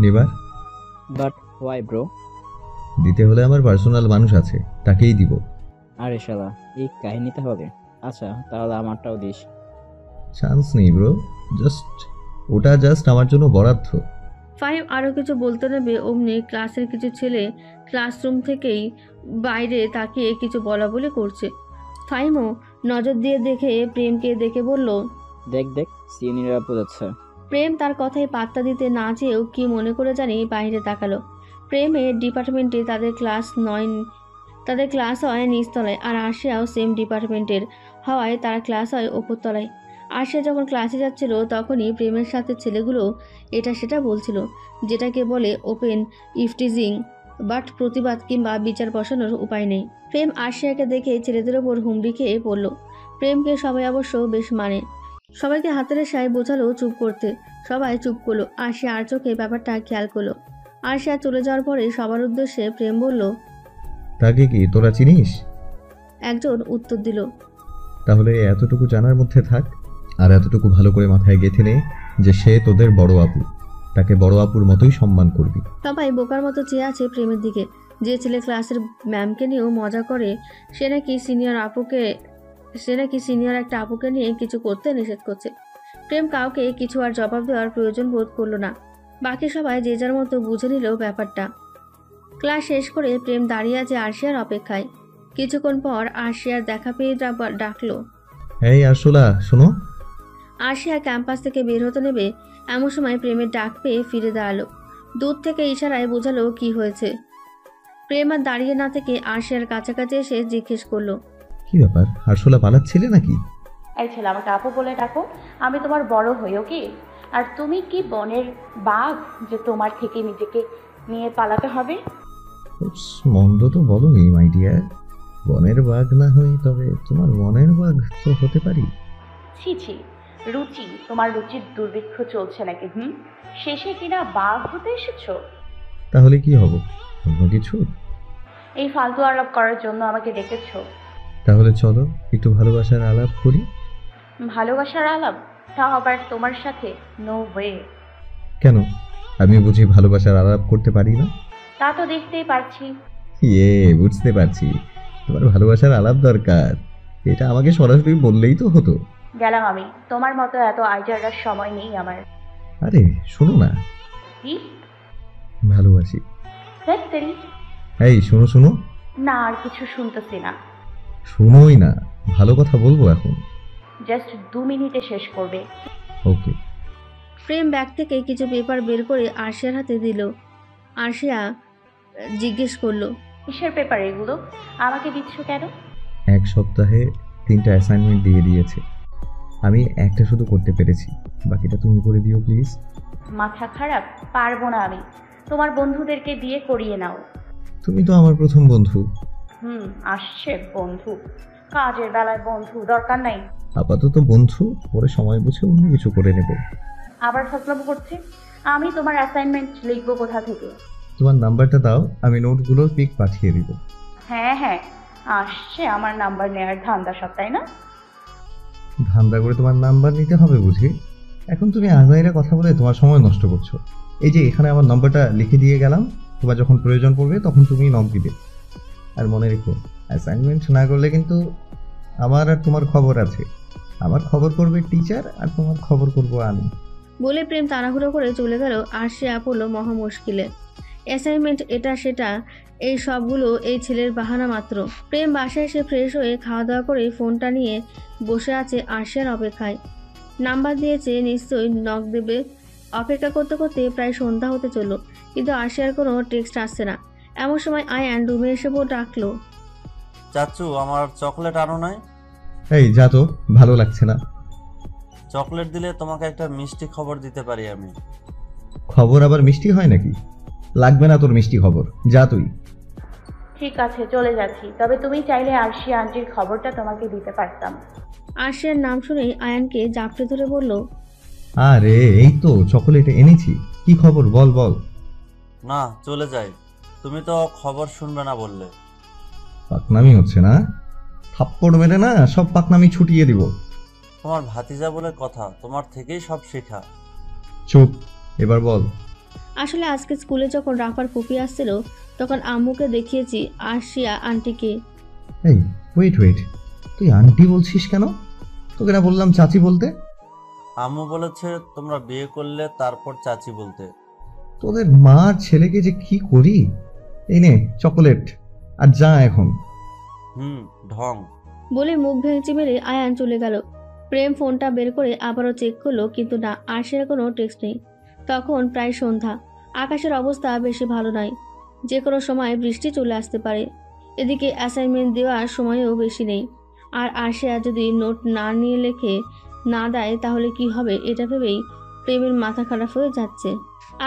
নেবার। But why bro? দিতে হলে আমার পার্সোনাল মানুষ আছে, তাকেই দিব। আরে শালা, এই কাহিনীতে হবে? আচ্ছা তাহলে আমারটাও দিস। চান্স নেই ব্রো, ওটা জাস্ট আমার জন্য বরাদ্দ। ফাহিম আরও কিছু বলতে নেবে অমনি ক্লাসের কিছু ছেলে ক্লাসরুম থেকেই বাইরে তাকিয়ে কিছু বলা বলে করছে। ফাহিমও নজর দিয়ে দেখে প্রেমকে দেখে বলল, দেখ দেখ, সিনিয়ররা বোঝাচ্ছে। প্রেম তার কথায় পাত্তা দিতে না চেয়েও কি মনে করে জানি বাইরে তাকালো। প্রেমের ডিপার্টমেন্টে তাদের ক্লাস হয় নিচতলায়, আর আশিয়াও সেম ডিপার্টমেন্টের হওয়ায় তার ক্লাস হয় ওপরতলায়। আশিয়া যখন ক্লাসে যাচ্ছিল তখনই প্রেমের সাথে ছেলেগুলো এটা সেটা বলছিল, যেটাকে বলে ওপেন ইফটিজিং। বাট প্রতিবাদ কিংবা বিচার বসানোর উপায় নেই। প্রেম আশিয়াকে দেখে ছেলেদের ওপর হুমড়ি খেয়ে পড়ল। প্রেমকে সবাই অবশ্য বেশ মানে, সবাইকে হাতের ইশারায় বোঝালো চুপ করতে। সবাই চুপ করলো। আশিয়া আর চোখে ব্যাপারটা খেয়াল করলো। আশিয়া চলে যাওয়ার পরে সবার উদ্দেশ্যে প্রেম বলল, তাকে কি তোরা চিনিস? একজন উত্তর দিল, তাহলে এতটুকু জানার মধ্যে থাক, আর এতটুকু ভালো করে মাথায় গেঁথে নে যে সে তোদের বড় আপু। তাকে বড় আপুর মতোই সম্মান করবি। সবাই বোকার মতো চেয়ে আছে প্রেমের দিকে। যে ছেলে ক্লাসের ম্যামকে নিয়েও মজা করে, সে নাকি সিনিয়র একটা আপুকে নিয়ে কিছু করতে নিষেধ করছে। প্রেম কাউকে কিছু আর জবাব দেওয়ার প্রয়োজন বোধ করলো না। বাকি সবাই যে যার মতো বুঝে নিল ব্যাপারটা। ক্লাস শেষ করে প্রেম দাঁড়িয়ে আছে আরশিয়ার অপেক্ষায়। কিছুক্ষণ পর আরশিয়ার দেখা পেয়ে ডাকলো, এই আরশোলা শোনো। আরশিয়া ক্যাম্পাস থেকে বের হতে নেবে, এমন সময় প্রেমের ডাক পেয়ে ফিরে দাঁড়ালো। দূর থেকে ইশারায় বোঝালো কি হয়েছে। প্রেম আর দাঁড়িয়ে না থেকে আরশিয়ার কাছাকাছি এসে জিজ্ঞেস করলো, কি ব্যাপার, আরশোলা পালাচ্ছিলে নাকি? এই ছেলে, আমাকে আপু বলে ডাকো। আমি তোমার বড় হইও কি? আর তুমি কি বনের বাঘ যে তোমার থেকে নিজেকে নিয়ে পালাতে হবে? মন্দ তো বলনি মাই ডিয়ার। বনের বাঘ না হই তবে তোমার মনের বাঘ তো হতে পারি। ছি ছি, রুচি, তোমার রুচির দুর্ভিক্ষ চলছে নাকি? শেষে কিনা বাঘ হতে এসেছো? তাহলে কি হব, অন্য কিছু? এই ফালতু আলাপ করার জন্য আমাকে ডেকেছো? তাহলে চলো একটু ভালোবাসার আলাপ করি। ভালোবাসার আলাপ? তা আবার তোমার সাথে? No way. কেন, আমি বুঝি ভালোবাসার আলাপ করতে পারি না? তা তো দেখতেই পারছি। বুঝতে পারছি তোমার ভালোবাসার আলাপ দরকার। এটা আমাকে সরাসরি বললেই তো হতো। গেলাম আমি, তোমার মতো এত আইডিয়ার সময় নেই আমার। আরে শোনো না। কি? ভালোবাসি। দেখতেরি। এই শোনো। না, আর কিছু শুনতেছি না। শুনোই না, ভালো কথা বলবো এখন। জাস্ট 2 মিনিটে শেষ করবে। ওকে। প্রেম ব্যাগ থেকে কিছু পেপার বের করে আরশিয়ার হাতে দিল। আরশিয়া জিজ্ঞেস করলো, কিসের পেপার এগুলো? আমাকে দিচ্ছ কেন? 1 সপ্তাহে 3টা অ্যাসাইনমেন্ট দিয়ে দিয়েছে, আমি একটা শুধু করতে পেরেছি, বাকিটা তুমি করে দিও প্লিজ। মাথা খারাপ? পারবো না আমি। তোমার বন্ধুদেরকে দিয়ে করিয়ে নাও। তুমি তো আমার প্রথম বন্ধু। আসছে বন্ধু? কাজের বেলায় বন্ধু দরকার নাই। আপাতত বন্ধু, পরে সময় বুঝে অন্য কিছু করে নেব। আবার ফাজলামো করছে। আমি তোমার অ্যাসাইনমেন্ট লিখবো কোথা থেকে? তোমার নাম্বারটা দাও, আমি নোটগুলোর পিক পাঠিয়ে দিব। হ্যাঁ, আসছে আমার নাম্বার নেওয়ার ধান্দা সব, তাই না? ধান্দা করে তোমার নাম্বার নিতে হবে বুঝি? এখন তুমি আজাইরা কথা বলে তোমার সময় নষ্ট করছো। এই যে এখানে আমার নাম্বারটা লিখে দিয়ে গেলাম, তোমার যখন প্রয়োজন পড়বে তখন তুমি নক দিবে। আর মনে রেখো, অ্যাসাইনমেন্ট না করলে কিন্তু আমার আর তোমার খবর আছে। আমার খবর করবে টিচার, আর তোমার খবর করব আমি। বলে প্রেম তাড়াহুড়ো করে চলে গেল। আরশিয়া পড়ল মহা মুশকিলে। অ্যাসাইনমেন্ট এটা সেটা, এই সবগুলো এই ছেলের বাহানা মাত্র। প্রেম বাসায় এসে ফ্রেশ হয়ে খাওয়া দাওয়া করে ফোনটা নিয়ে বসে আছে আরশিয়ার অপেক্ষায়। নাম্বার দিয়েছে, নিশ্চয়ই নক দেবে। অপেক্ষা করতে করতে প্রায় সন্ধ্যা হতে চলল, কিন্তু আরশিয়ার কোনো টেক্সট আসছে না। এমন সময় আয়ান রুমে এসে ডাকলো, চাচু আমার চকলেট আনো নাই? এই যা তো, ভালো লাগছে না। চকলেট দিলে তোমাকে একটা মিষ্টি খবর দিতে পারি আমি। খবর আবার মিষ্টি হয় নাকি? লাগবে না তোর মিষ্টি খবর, যা তুই। ঠিক আছে, চলে যাচ্ছি। তবে তুমি চাইলে আরশিয়া আন্টির খবরটা তোমাকে দিতে পারতাম। আরশিয়ার নাম শুনেই আয়ানকে জাপটে ধরে বলল, আরে এই তো চকোলেট এনেছি, কি খবর বল বল। না, চলে যাই। তুমি তো খবর শুনবে না বললে। পাকনামি হচ্ছে না? থাপ্পড় মেরে না সব পাকনামি ছুটিয়ে দিব। তোমার ভাতিজা বলে কথা, তোমার থেকেই সব শেখা। চুপ, এবার বল। আসলে আজকে স্কুলে যখন রাফার ফুপি আসছিল তখন আম্মুকে দেখিয়েছি আরশিয়া আন্টিকে। এই ওয়েট, তুই আন্টি বলছিস কেন? তোকে না বললাম চাচি বলতে? আম্মু বলেছে তোমরা বিয়ে করলে তারপর চাচি বলতে। তোদের মার ছেলেকে যে কি করি। এই নে চকোলেট, আর যা এখন। ঢং। বলে মুখ ভেঙচি মেরে আয়ান চলে গেল। প্রেম ফোনটা বের করে আবারও চেক করলো, কিন্তু না, আরশিয়ার কোনো টেক্সট নেই। তখন প্রায় সন্ধ্যা। আকাশের অবস্থা বেশি ভালো নয়, যে কোনো সময় বৃষ্টি চলে আসতে পারে। এদিকে অ্যাসাইনমেন্ট দেওয়ার সময়ও বেশি নেই। আর আরশিয়া যদি নোট না নিয়ে লেখে না দেয় তাহলে কি হবে, এটা ভেবেই প্রেমের মাথা খারাপ হয়ে যাচ্ছে।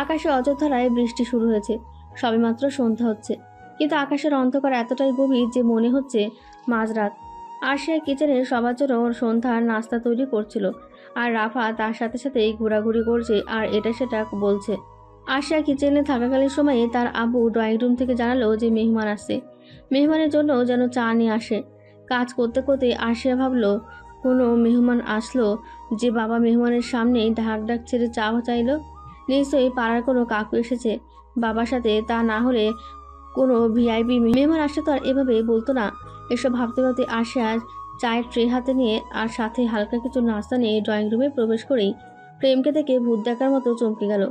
আকাশে অযোধ্যারায় বৃষ্টি শুরু হয়েছে। সবেমাত্র সন্ধ্যা হচ্ছে, কিন্তু আকাশের অন্ধকার এতটাই গভীর যে মনে হচ্ছে মাঝরাত। আরশিয়া কিচেনে সবার জন্য সন্ধ্যার নাস্তা তৈরি করছিল, আর রাফা তার সাথে সাথেই ঘোরাঘুরি করছে আর এটা সেটা বলছে। আরশিয়া কিচেনে থাকাকালীন সময়ে তার আব্বু ড্রয়িং রুম থেকে জানালো যে মেহমান আসছে। মেহমানের জন্য যেন চা নিয়ে আসে। কাজ করতে করতে আরশিয়া ভাবলো, কোনো মেহমান আসলো যে বাবা মেহমানের সামনেই ঢাক ছেড়ে চা চাইলো। নিশ্চয়ই পাড়ার কোনো কাকু এসেছে বাবার সাথে, তা না হলে কোনো ভিআইপি মেহমান আসলে তো আর এভাবে বলতো না। এসব ভাবতে ভাবতে আরশিয়া চায়ের ট্রে হাতে নিয়ে আর সাথে হালকা কিছু নাস্তা নিয়ে ড্রয়িং রুমে প্রবেশ করেই প্রেমকে দেখে ভূত দেখার মতো চমকে গেল।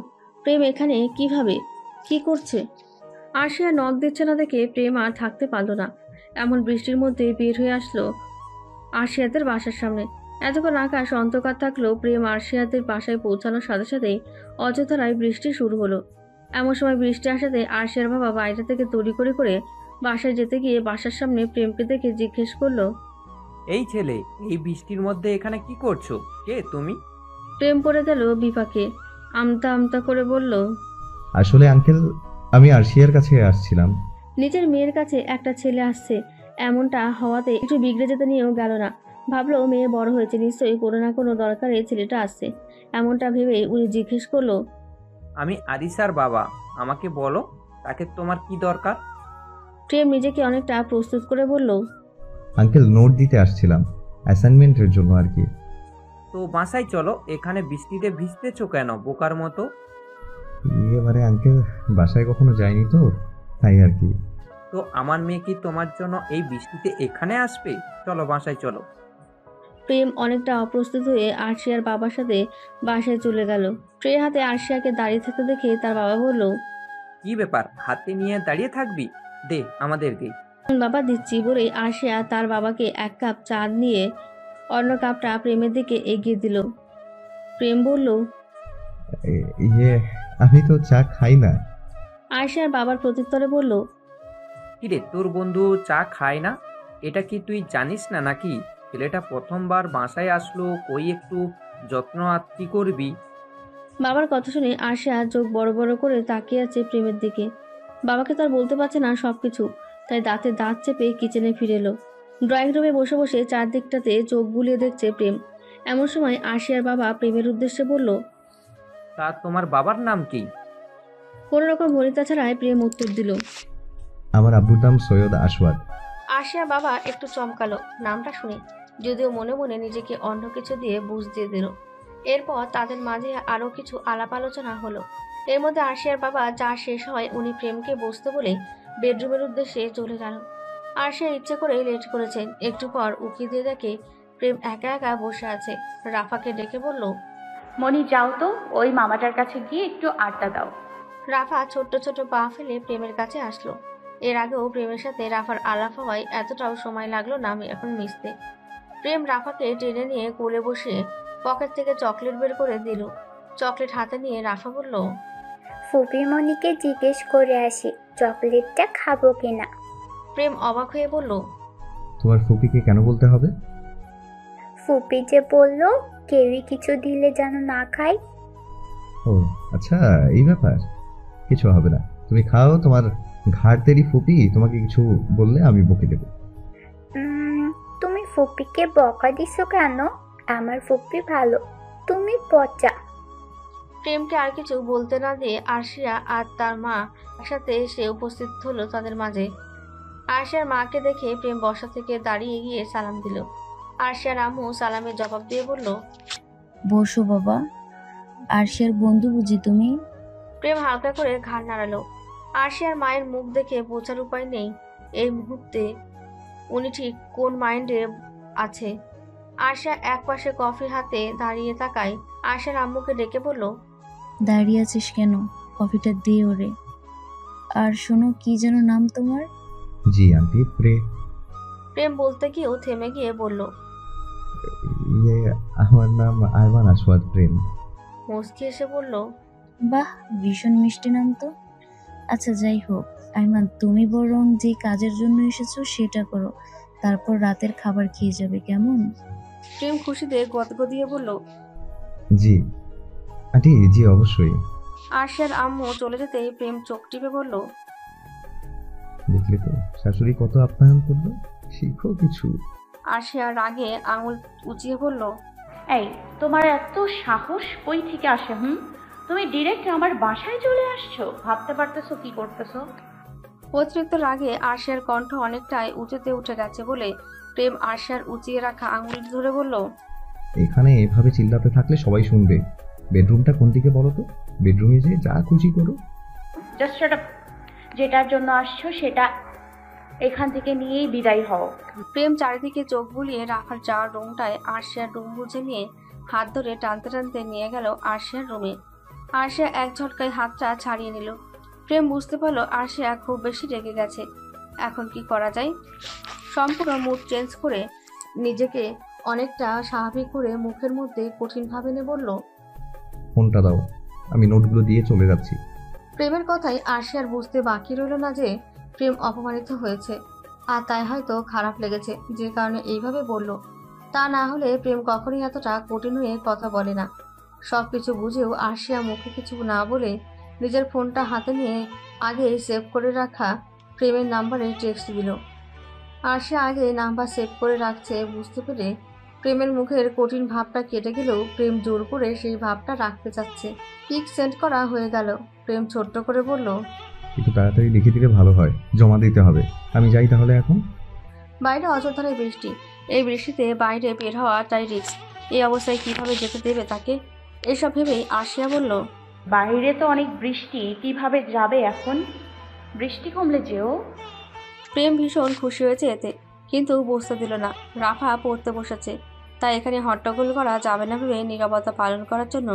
প্রেম এখানে কিভাবে, কি করছে? আরশিয়া নখ দিচ্ছে না দেখে প্রেম আর থাকতে পারল না। এমন বৃষ্টির মধ্যে বের হয়ে আসলো আরশিয়াদের বাসার সামনে। এতক্ষণ আকাশ অন্ধকার থাকলেও প্রেম আরশিয়াদের বাসায় পৌঁছানোর সাথে সাথেই অযথারায় বৃষ্টি শুরু হলো। এমন সময় বৃষ্টি আসাতে আরশিয়ার বাবা বাইরে থেকে তড়ি করে বাসায় যেতে গিয়ে বাসার সামনে প্রেমকে দেখে জিজ্ঞেস করলো, এই ছেলে, এই বৃষ্টির মধ্যে এখানে কি করছো? কে তুমি? প্রেম পড়ে গেল বিপাকে। আমতা আমতা করে বলল, আসলে আঙ্কেল, আমি আরশিয়ার কাছে আসছিলাম। নিজের মেয়ের কাছে একটা ছেলে আসছে, এমনটা হওয়াতে একটু বিগড়ে যেতে নিয়েও গেল না। ভাবলো মেয়ে বড় হয়েছে, নিশ্চয়ই কোনো না কোনো দরকারে ছেলেটা আসছে। এমনটা ভেবে উনি জিজ্ঞেস করলো, আমি আরিসার বাবা, আমাকে বলো তাকে তোমার কি দরকার? প্রেম নিজেকে অনেকটা প্রস্তুত করে বলল, আঙ্কেল, নোট দিতে আসছিলাম, অ্যাসাইনমেন্টের জন্য আর কি। তো বাসায় চলো, এখানে বৃষ্টিতে ভিজতেছো কেন বোকার মতো? এবারে আঙ্কেল, বাসায় কখনো যাইনি তো, তাই আর কি। তো আমার মেয়ে কি তোমার জন্য এই বৃষ্টিতে এখানে আসবে? চলো বাসায় চলো। প্রেম অনেকটা অপ্রস্তুত হয়ে আরশিয়ার বাবার সাথে বাসায় চলে গেল। ট্রে হাতে আরশিয়াকে দাঁড়িয়ে থাকতে দেখে তার বাবা বলল, কি ব্যাপার, হাতে নিয়ে দাঁড়িয়ে থাকবি? দে আমাদের দে। বাবা দিচ্ছি বলে আরশিয়া তার বাবাকে এক কাপ চা নিয়ে অন্য কাপটা প্রেমের দিকে এগিয়ে দিল। প্রেম বলল, আমি তো চা খাই না। আরশিয়ার বাবার প্রত্যুত্তরে বলল, কিরে, তোর বন্ধু চা খায় না? এটা কি তুই জানিস না নাকি? ছেলেটা প্রথমবার বাসায় আসলো, কই একটু যত্ন আত্তি করবি। বাবার কথা শুনে আরশিয়া চোখ বড় বড় করে তাকিয়ে আছে প্রেমের দিকে। বাবাকে তো আর বলতে পারছে না সবকিছু, তাই দাঁতে দাঁত চেপে কিচেনে ফিরে এলো। ড্রয়িং রুমে বসে বসে চারদিকটাতে চোখ বুলিয়ে দেখছে প্রেম। এমন সময় আরশিয়ার বাবা প্রেমের উদ্দেশ্যে বলল, তা তোমার বাবার নাম কি? কোনো রকম ভনিতা ছাড়াই প্রেম উত্তর দিল, আমার আব্বুর নাম সৈয়দ আসওয়াদ। আরশিয়ার বাবা একটু চমকালো নামটা শুনে, যদিও মনে মনে নিজেকে অন্য কিছু দিয়ে বুঝ দিয়ে দিল। এরপর তাদের মাঝে আরও কিছু আলাপ আলোচনা হলো। এর মধ্যে আরশিয়ার বাবা চা শেষ হয় উনি প্রেমকে বসতে বলে বেডরুমের উদ্দেশ্যে চলে গেল। আরশিয়া ইচ্ছে করে লেট করেছেন। একটু পর উকি দিয়ে দেখে প্রেম একা একা বসে আছে। রাফাকে ডেকে বলল, মনি যাও তো, ওই মামাটার কাছে গিয়ে একটু আড্ডা দাও। রাফা ছোট্ট ছোট পা ফেলে প্রেমের কাছে আসলো। এর আগেও প্রেমের সাথে রাফার আলাপ হওয়ায় এতটাও সময় লাগলো না এখন মিশতে। প্রেম রাফাকে টেনে নিয়ে কোলে বসিয়ে পকেট থেকে চকলেট বের করে দিল। চকলেট হাতে নিয়ে রাফা বলল, ফুপি মনিকে জিজ্ঞেস করে আসি চকলেটটা খাবো কিনা। প্রেম অবাক হয়ে বলল, তোমার ফুপিকে কেন বলতে হবে? ফুপি যে বললো কেউই কিছু দিলে যেন না খাই। ও আচ্ছা, এই ব্যাপার। কিছু হবে না, তুমি খাও। তোমার ঘাড়তেরই ফুপি তোমাকে কিছু বললে আমি বকে দেবো। তুমি ফুপিকে বকা দিছো কেন? আমার ফুপি ভালো, তুমি পচা। প্রেমকে আর কিছু বলতে না দিয়ে আরশিয়া আর তার মা একসাথে এসে উপস্থিত হলো তাদের মাঝে। আরশিয়ার মাকে দেখে প্রেম বসা থেকে দাঁড়িয়ে গিয়ে সালাম দিল। আরশিয়ার আম্মু সালামের জবাব দিয়ে বলল, বসো বাবা, আরশিয়ার বন্ধু বুঝি তুমি? প্রেম হালকা করে ঘাড় নাড়ালো। আরশিয়ার মায়ের মুখ দেখে বোঝার উপায় নেই এই মুহূর্তে উনি ঠিক কোন মাইন্ডে আছে। আরশিয়া এক পাশে কফি হাতে দাঁড়িয়ে তাকায়। আরশিয়ার আম্মুকে ডেকে বলল, দাঁড়িয়ে আছিস কেন? কফিটা দে ওরে। আর শোনো, কি যেন নাম তোমার? জি আন্টি, প্রেম বলতে গিয়েও থেমে গিয়ে বলল, আমার নাম আরমান আসওয়াদ প্রেম। মুস্কি এসে বলল, বাহ, ভীষণ মিষ্টি নাম তো। আচ্ছা যাই হোক আইমান, তুমি বরং যে কাজের জন্য এসেছো সেটা করো, তারপর রাতের খাবার খেয়ে যাবে, কেমন? প্রেম খুশিতে গদগদিয়ে বলল, জি আন্টি, জি অবশ্যই। আরশিয়ার আম্মু চলে যেতেই প্রেম চোখ টিপে বলল, দেখলে তো শাশুড়ি কত আপ্যায়ন করলো, শিখো কিছু। আরশিয়া রাগে আঙুল উঁচিয়ে বলল, এই তোমার এত সাহস কই থেকে আসে? তুমি ডিরেক্ট আমার বাসায় চলে আসছো, ভাবতে পারতেছো কি করতেছো? অতিরিক্ত রাগে আরশিয়ার কণ্ঠ অনেকটাই উঁচুতে উঠে গেছে বলে প্রেম আরশিয়ার উঁচিয়ে রাখা আঙুল ধরে বলল, এখানে এভাবে চিল্লাতে থাকলে সবাই শুনবে। বেডরুমটা কোন দিকে বলো তো? বেডরুমে যে যা খুশি করো। Just shut up. যেটার জন্য আসছো সেটা এখান থেকে নিয়েই বিদায় হও। প্রেম চারিদিকে চোখ বুলিয়ে রাখার যাওয়ার রুমটায় আরশিয়ার রুম বুঝে নিয়ে হাত ধরে টানতে টানতে নিয়ে গেল আরশিয়ার রুমে। আরশিয়া এক ঝটকায় হাতটা ছাড়িয়ে নিল। প্রেম বুঝতে পারলো আরশিয়া খুব বেশি রেগে গেছে। এখন কি করা যায়? সম্পূর্ণ মুড চেঞ্জ করে নিজেকে অনেকটা স্বাভাবিক করে মুখের মধ্যে কঠিনভাবে নিয়ে বলল, ফোনটা দাও, আমি নোটগুলো দিয়ে চলে যাচ্ছি। প্রেমের কথাই আরশিয়ার বুঝতে বাকি রইল না যে প্রেম অপমানিত হয়েছে, আর তাই হয়তো খারাপ লেগেছে যে কারণে এইভাবে বলল। তা না হলে প্রেম কখনোই এতটা কঠিন হয়ে কথা বলে না। সবকিছু বুঝেও আরশিয়া মুখে কিছু না বলে নিজের ফোনটা হাতে নিয়ে আগে সেভ করে রাখা প্রেমের নাম্বারে টেক্সট দিল। আরশিয়া আগে নাম্বার সেভ করে রাখছে বুঝতে পেরে প্রেমের মুখের কঠিন ভাবটা কেটে গেলেও প্রেম জোর করে সেই ভাবটা রাখতে চাচ্ছে। পিক সেন্ড করা হয়ে গেল। প্রেম ছোট্ট করে বলল, একটু তাড়াতাড়ি লিখে দিলে ভালো হয়, জমা দিতে হবে। আমি যাই তাহলে এখন। বাইরে অযথায় বৃষ্টি। এই বৃষ্টিতে বাইরে বের হওয়াটাই রিস্ক। এই অবস্থায় কিভাবে যেতে দেবে তাকে? এসব ভেবেই আরশিয়া বলল, বাইরে তো অনেক বৃষ্টি, কিভাবে যাবে এখন? বৃষ্টি কমলে যেও। প্রেম ভীষণ খুশি হয়েছে এতে, কিন্তু বুঝতে দিল না রাফা পড়তে বসেছে, তাই এখানে হট্টগোল করা যাবে না ভেবে নীরবতা পালন করার জন্য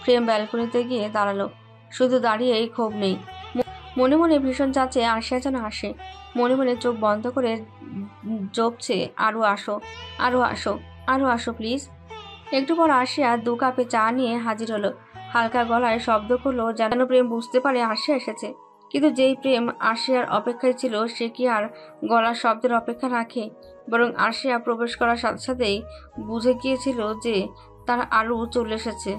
প্রেম ব্যালকনিতে গিয়ে দাঁড়ালো। শুধু দাঁড়িয়েই ক্ষোভ নেই, মনে মনে ভীষণ চাচ্ছে আরশিয়া যেন আসে। মনে মনে চোখ বন্ধ করে জপছে, আরও আসো, আরও আসো, আরও আসো প্লিজ। একটু পর আরশিয়া 2 কাপে চা নিয়ে হাজির হলো। হালকা গলায় শব্দ করলো যেন প্রেম বুঝতে পারে আরশিয়া এসেছে। কিন্তু যেই প্রেম আরশিয়ার অপেক্ষায় ছিল সে কি আর গলার শব্দের অপেক্ষা রাখে? বরং আরশিয়া প্রবেশ করার সাথে সাথেই বুঝে গিয়েছিল যে তার আরও চলে এসেছে।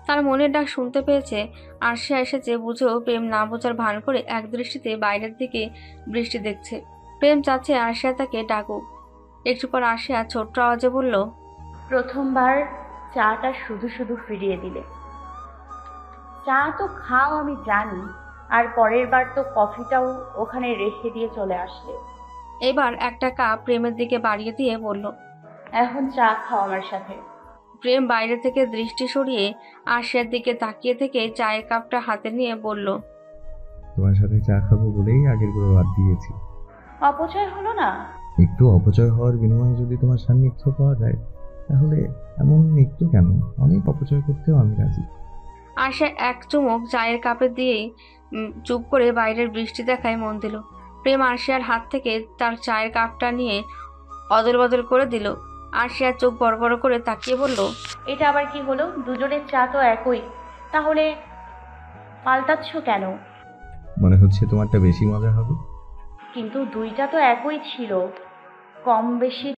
তার মনের ডাক শুনতে পেয়েছে, আরশিয়া এসেছে বুঝেও প্রেম না বোঝার ভান করে এক দৃষ্টিতে বাইরের দিকে বৃষ্টি দেখছে। প্রেম চাচ্ছে আরশিয়া তাকে ডাকুক। একটু পর আরশিয়া ছোট্ট আওয়াজে বলল, প্রথমবার চাটা শুধু শুধু ফিরিয়ে দিলে। চা তো খাও আমি জানি, আর পরের বার তো কফিটাও ওখানে রেখে দিয়ে চলে আসলে। এবার একটা কাপ প্রেমের দিকে বাড়িয়ে দিয়ে বলল, এখন চা খাও আমার সাথে। প্রেম বাইরে থেকে দৃষ্টি সরিয়ে আরশিয়ার দিকে তাকিয়ে থেকে চায়ের কাপটা হাতে নিয়ে বলল, তোমার সাথে চা খাবো বলেই আগেরগুলো বাদ দিয়েছি। অপচয় হলো না? একটু অপচয় হওয়ার বিনিময়ে যদি তোমার সান্নিধ্য পাওয়া যায় তাহলে এমন একটু কেন, অনেক অপচয় করতেও আমি রাজি। আরশিয়া এক চুমুক চায়ের কাপে দিয়েই চুপ করে বাইরের বৃষ্টি দেখায় মন দিল। প্রেম আরশিয়ার হাত থেকে তার চায়ের কাপটা নিয়ে অদল বদল করে দিল। আরশিয়া চোখ বড় বড় করে তাকিয়ে বলল, এটা আবার কি হলো? দুজনের চা তো একই, তাহলে পাল্টাচ্ছ কেন? মনে হচ্ছে তোমারটা বেশি মজা হবে। কিন্তু দুইটা তো একই ছিল, কম বেশি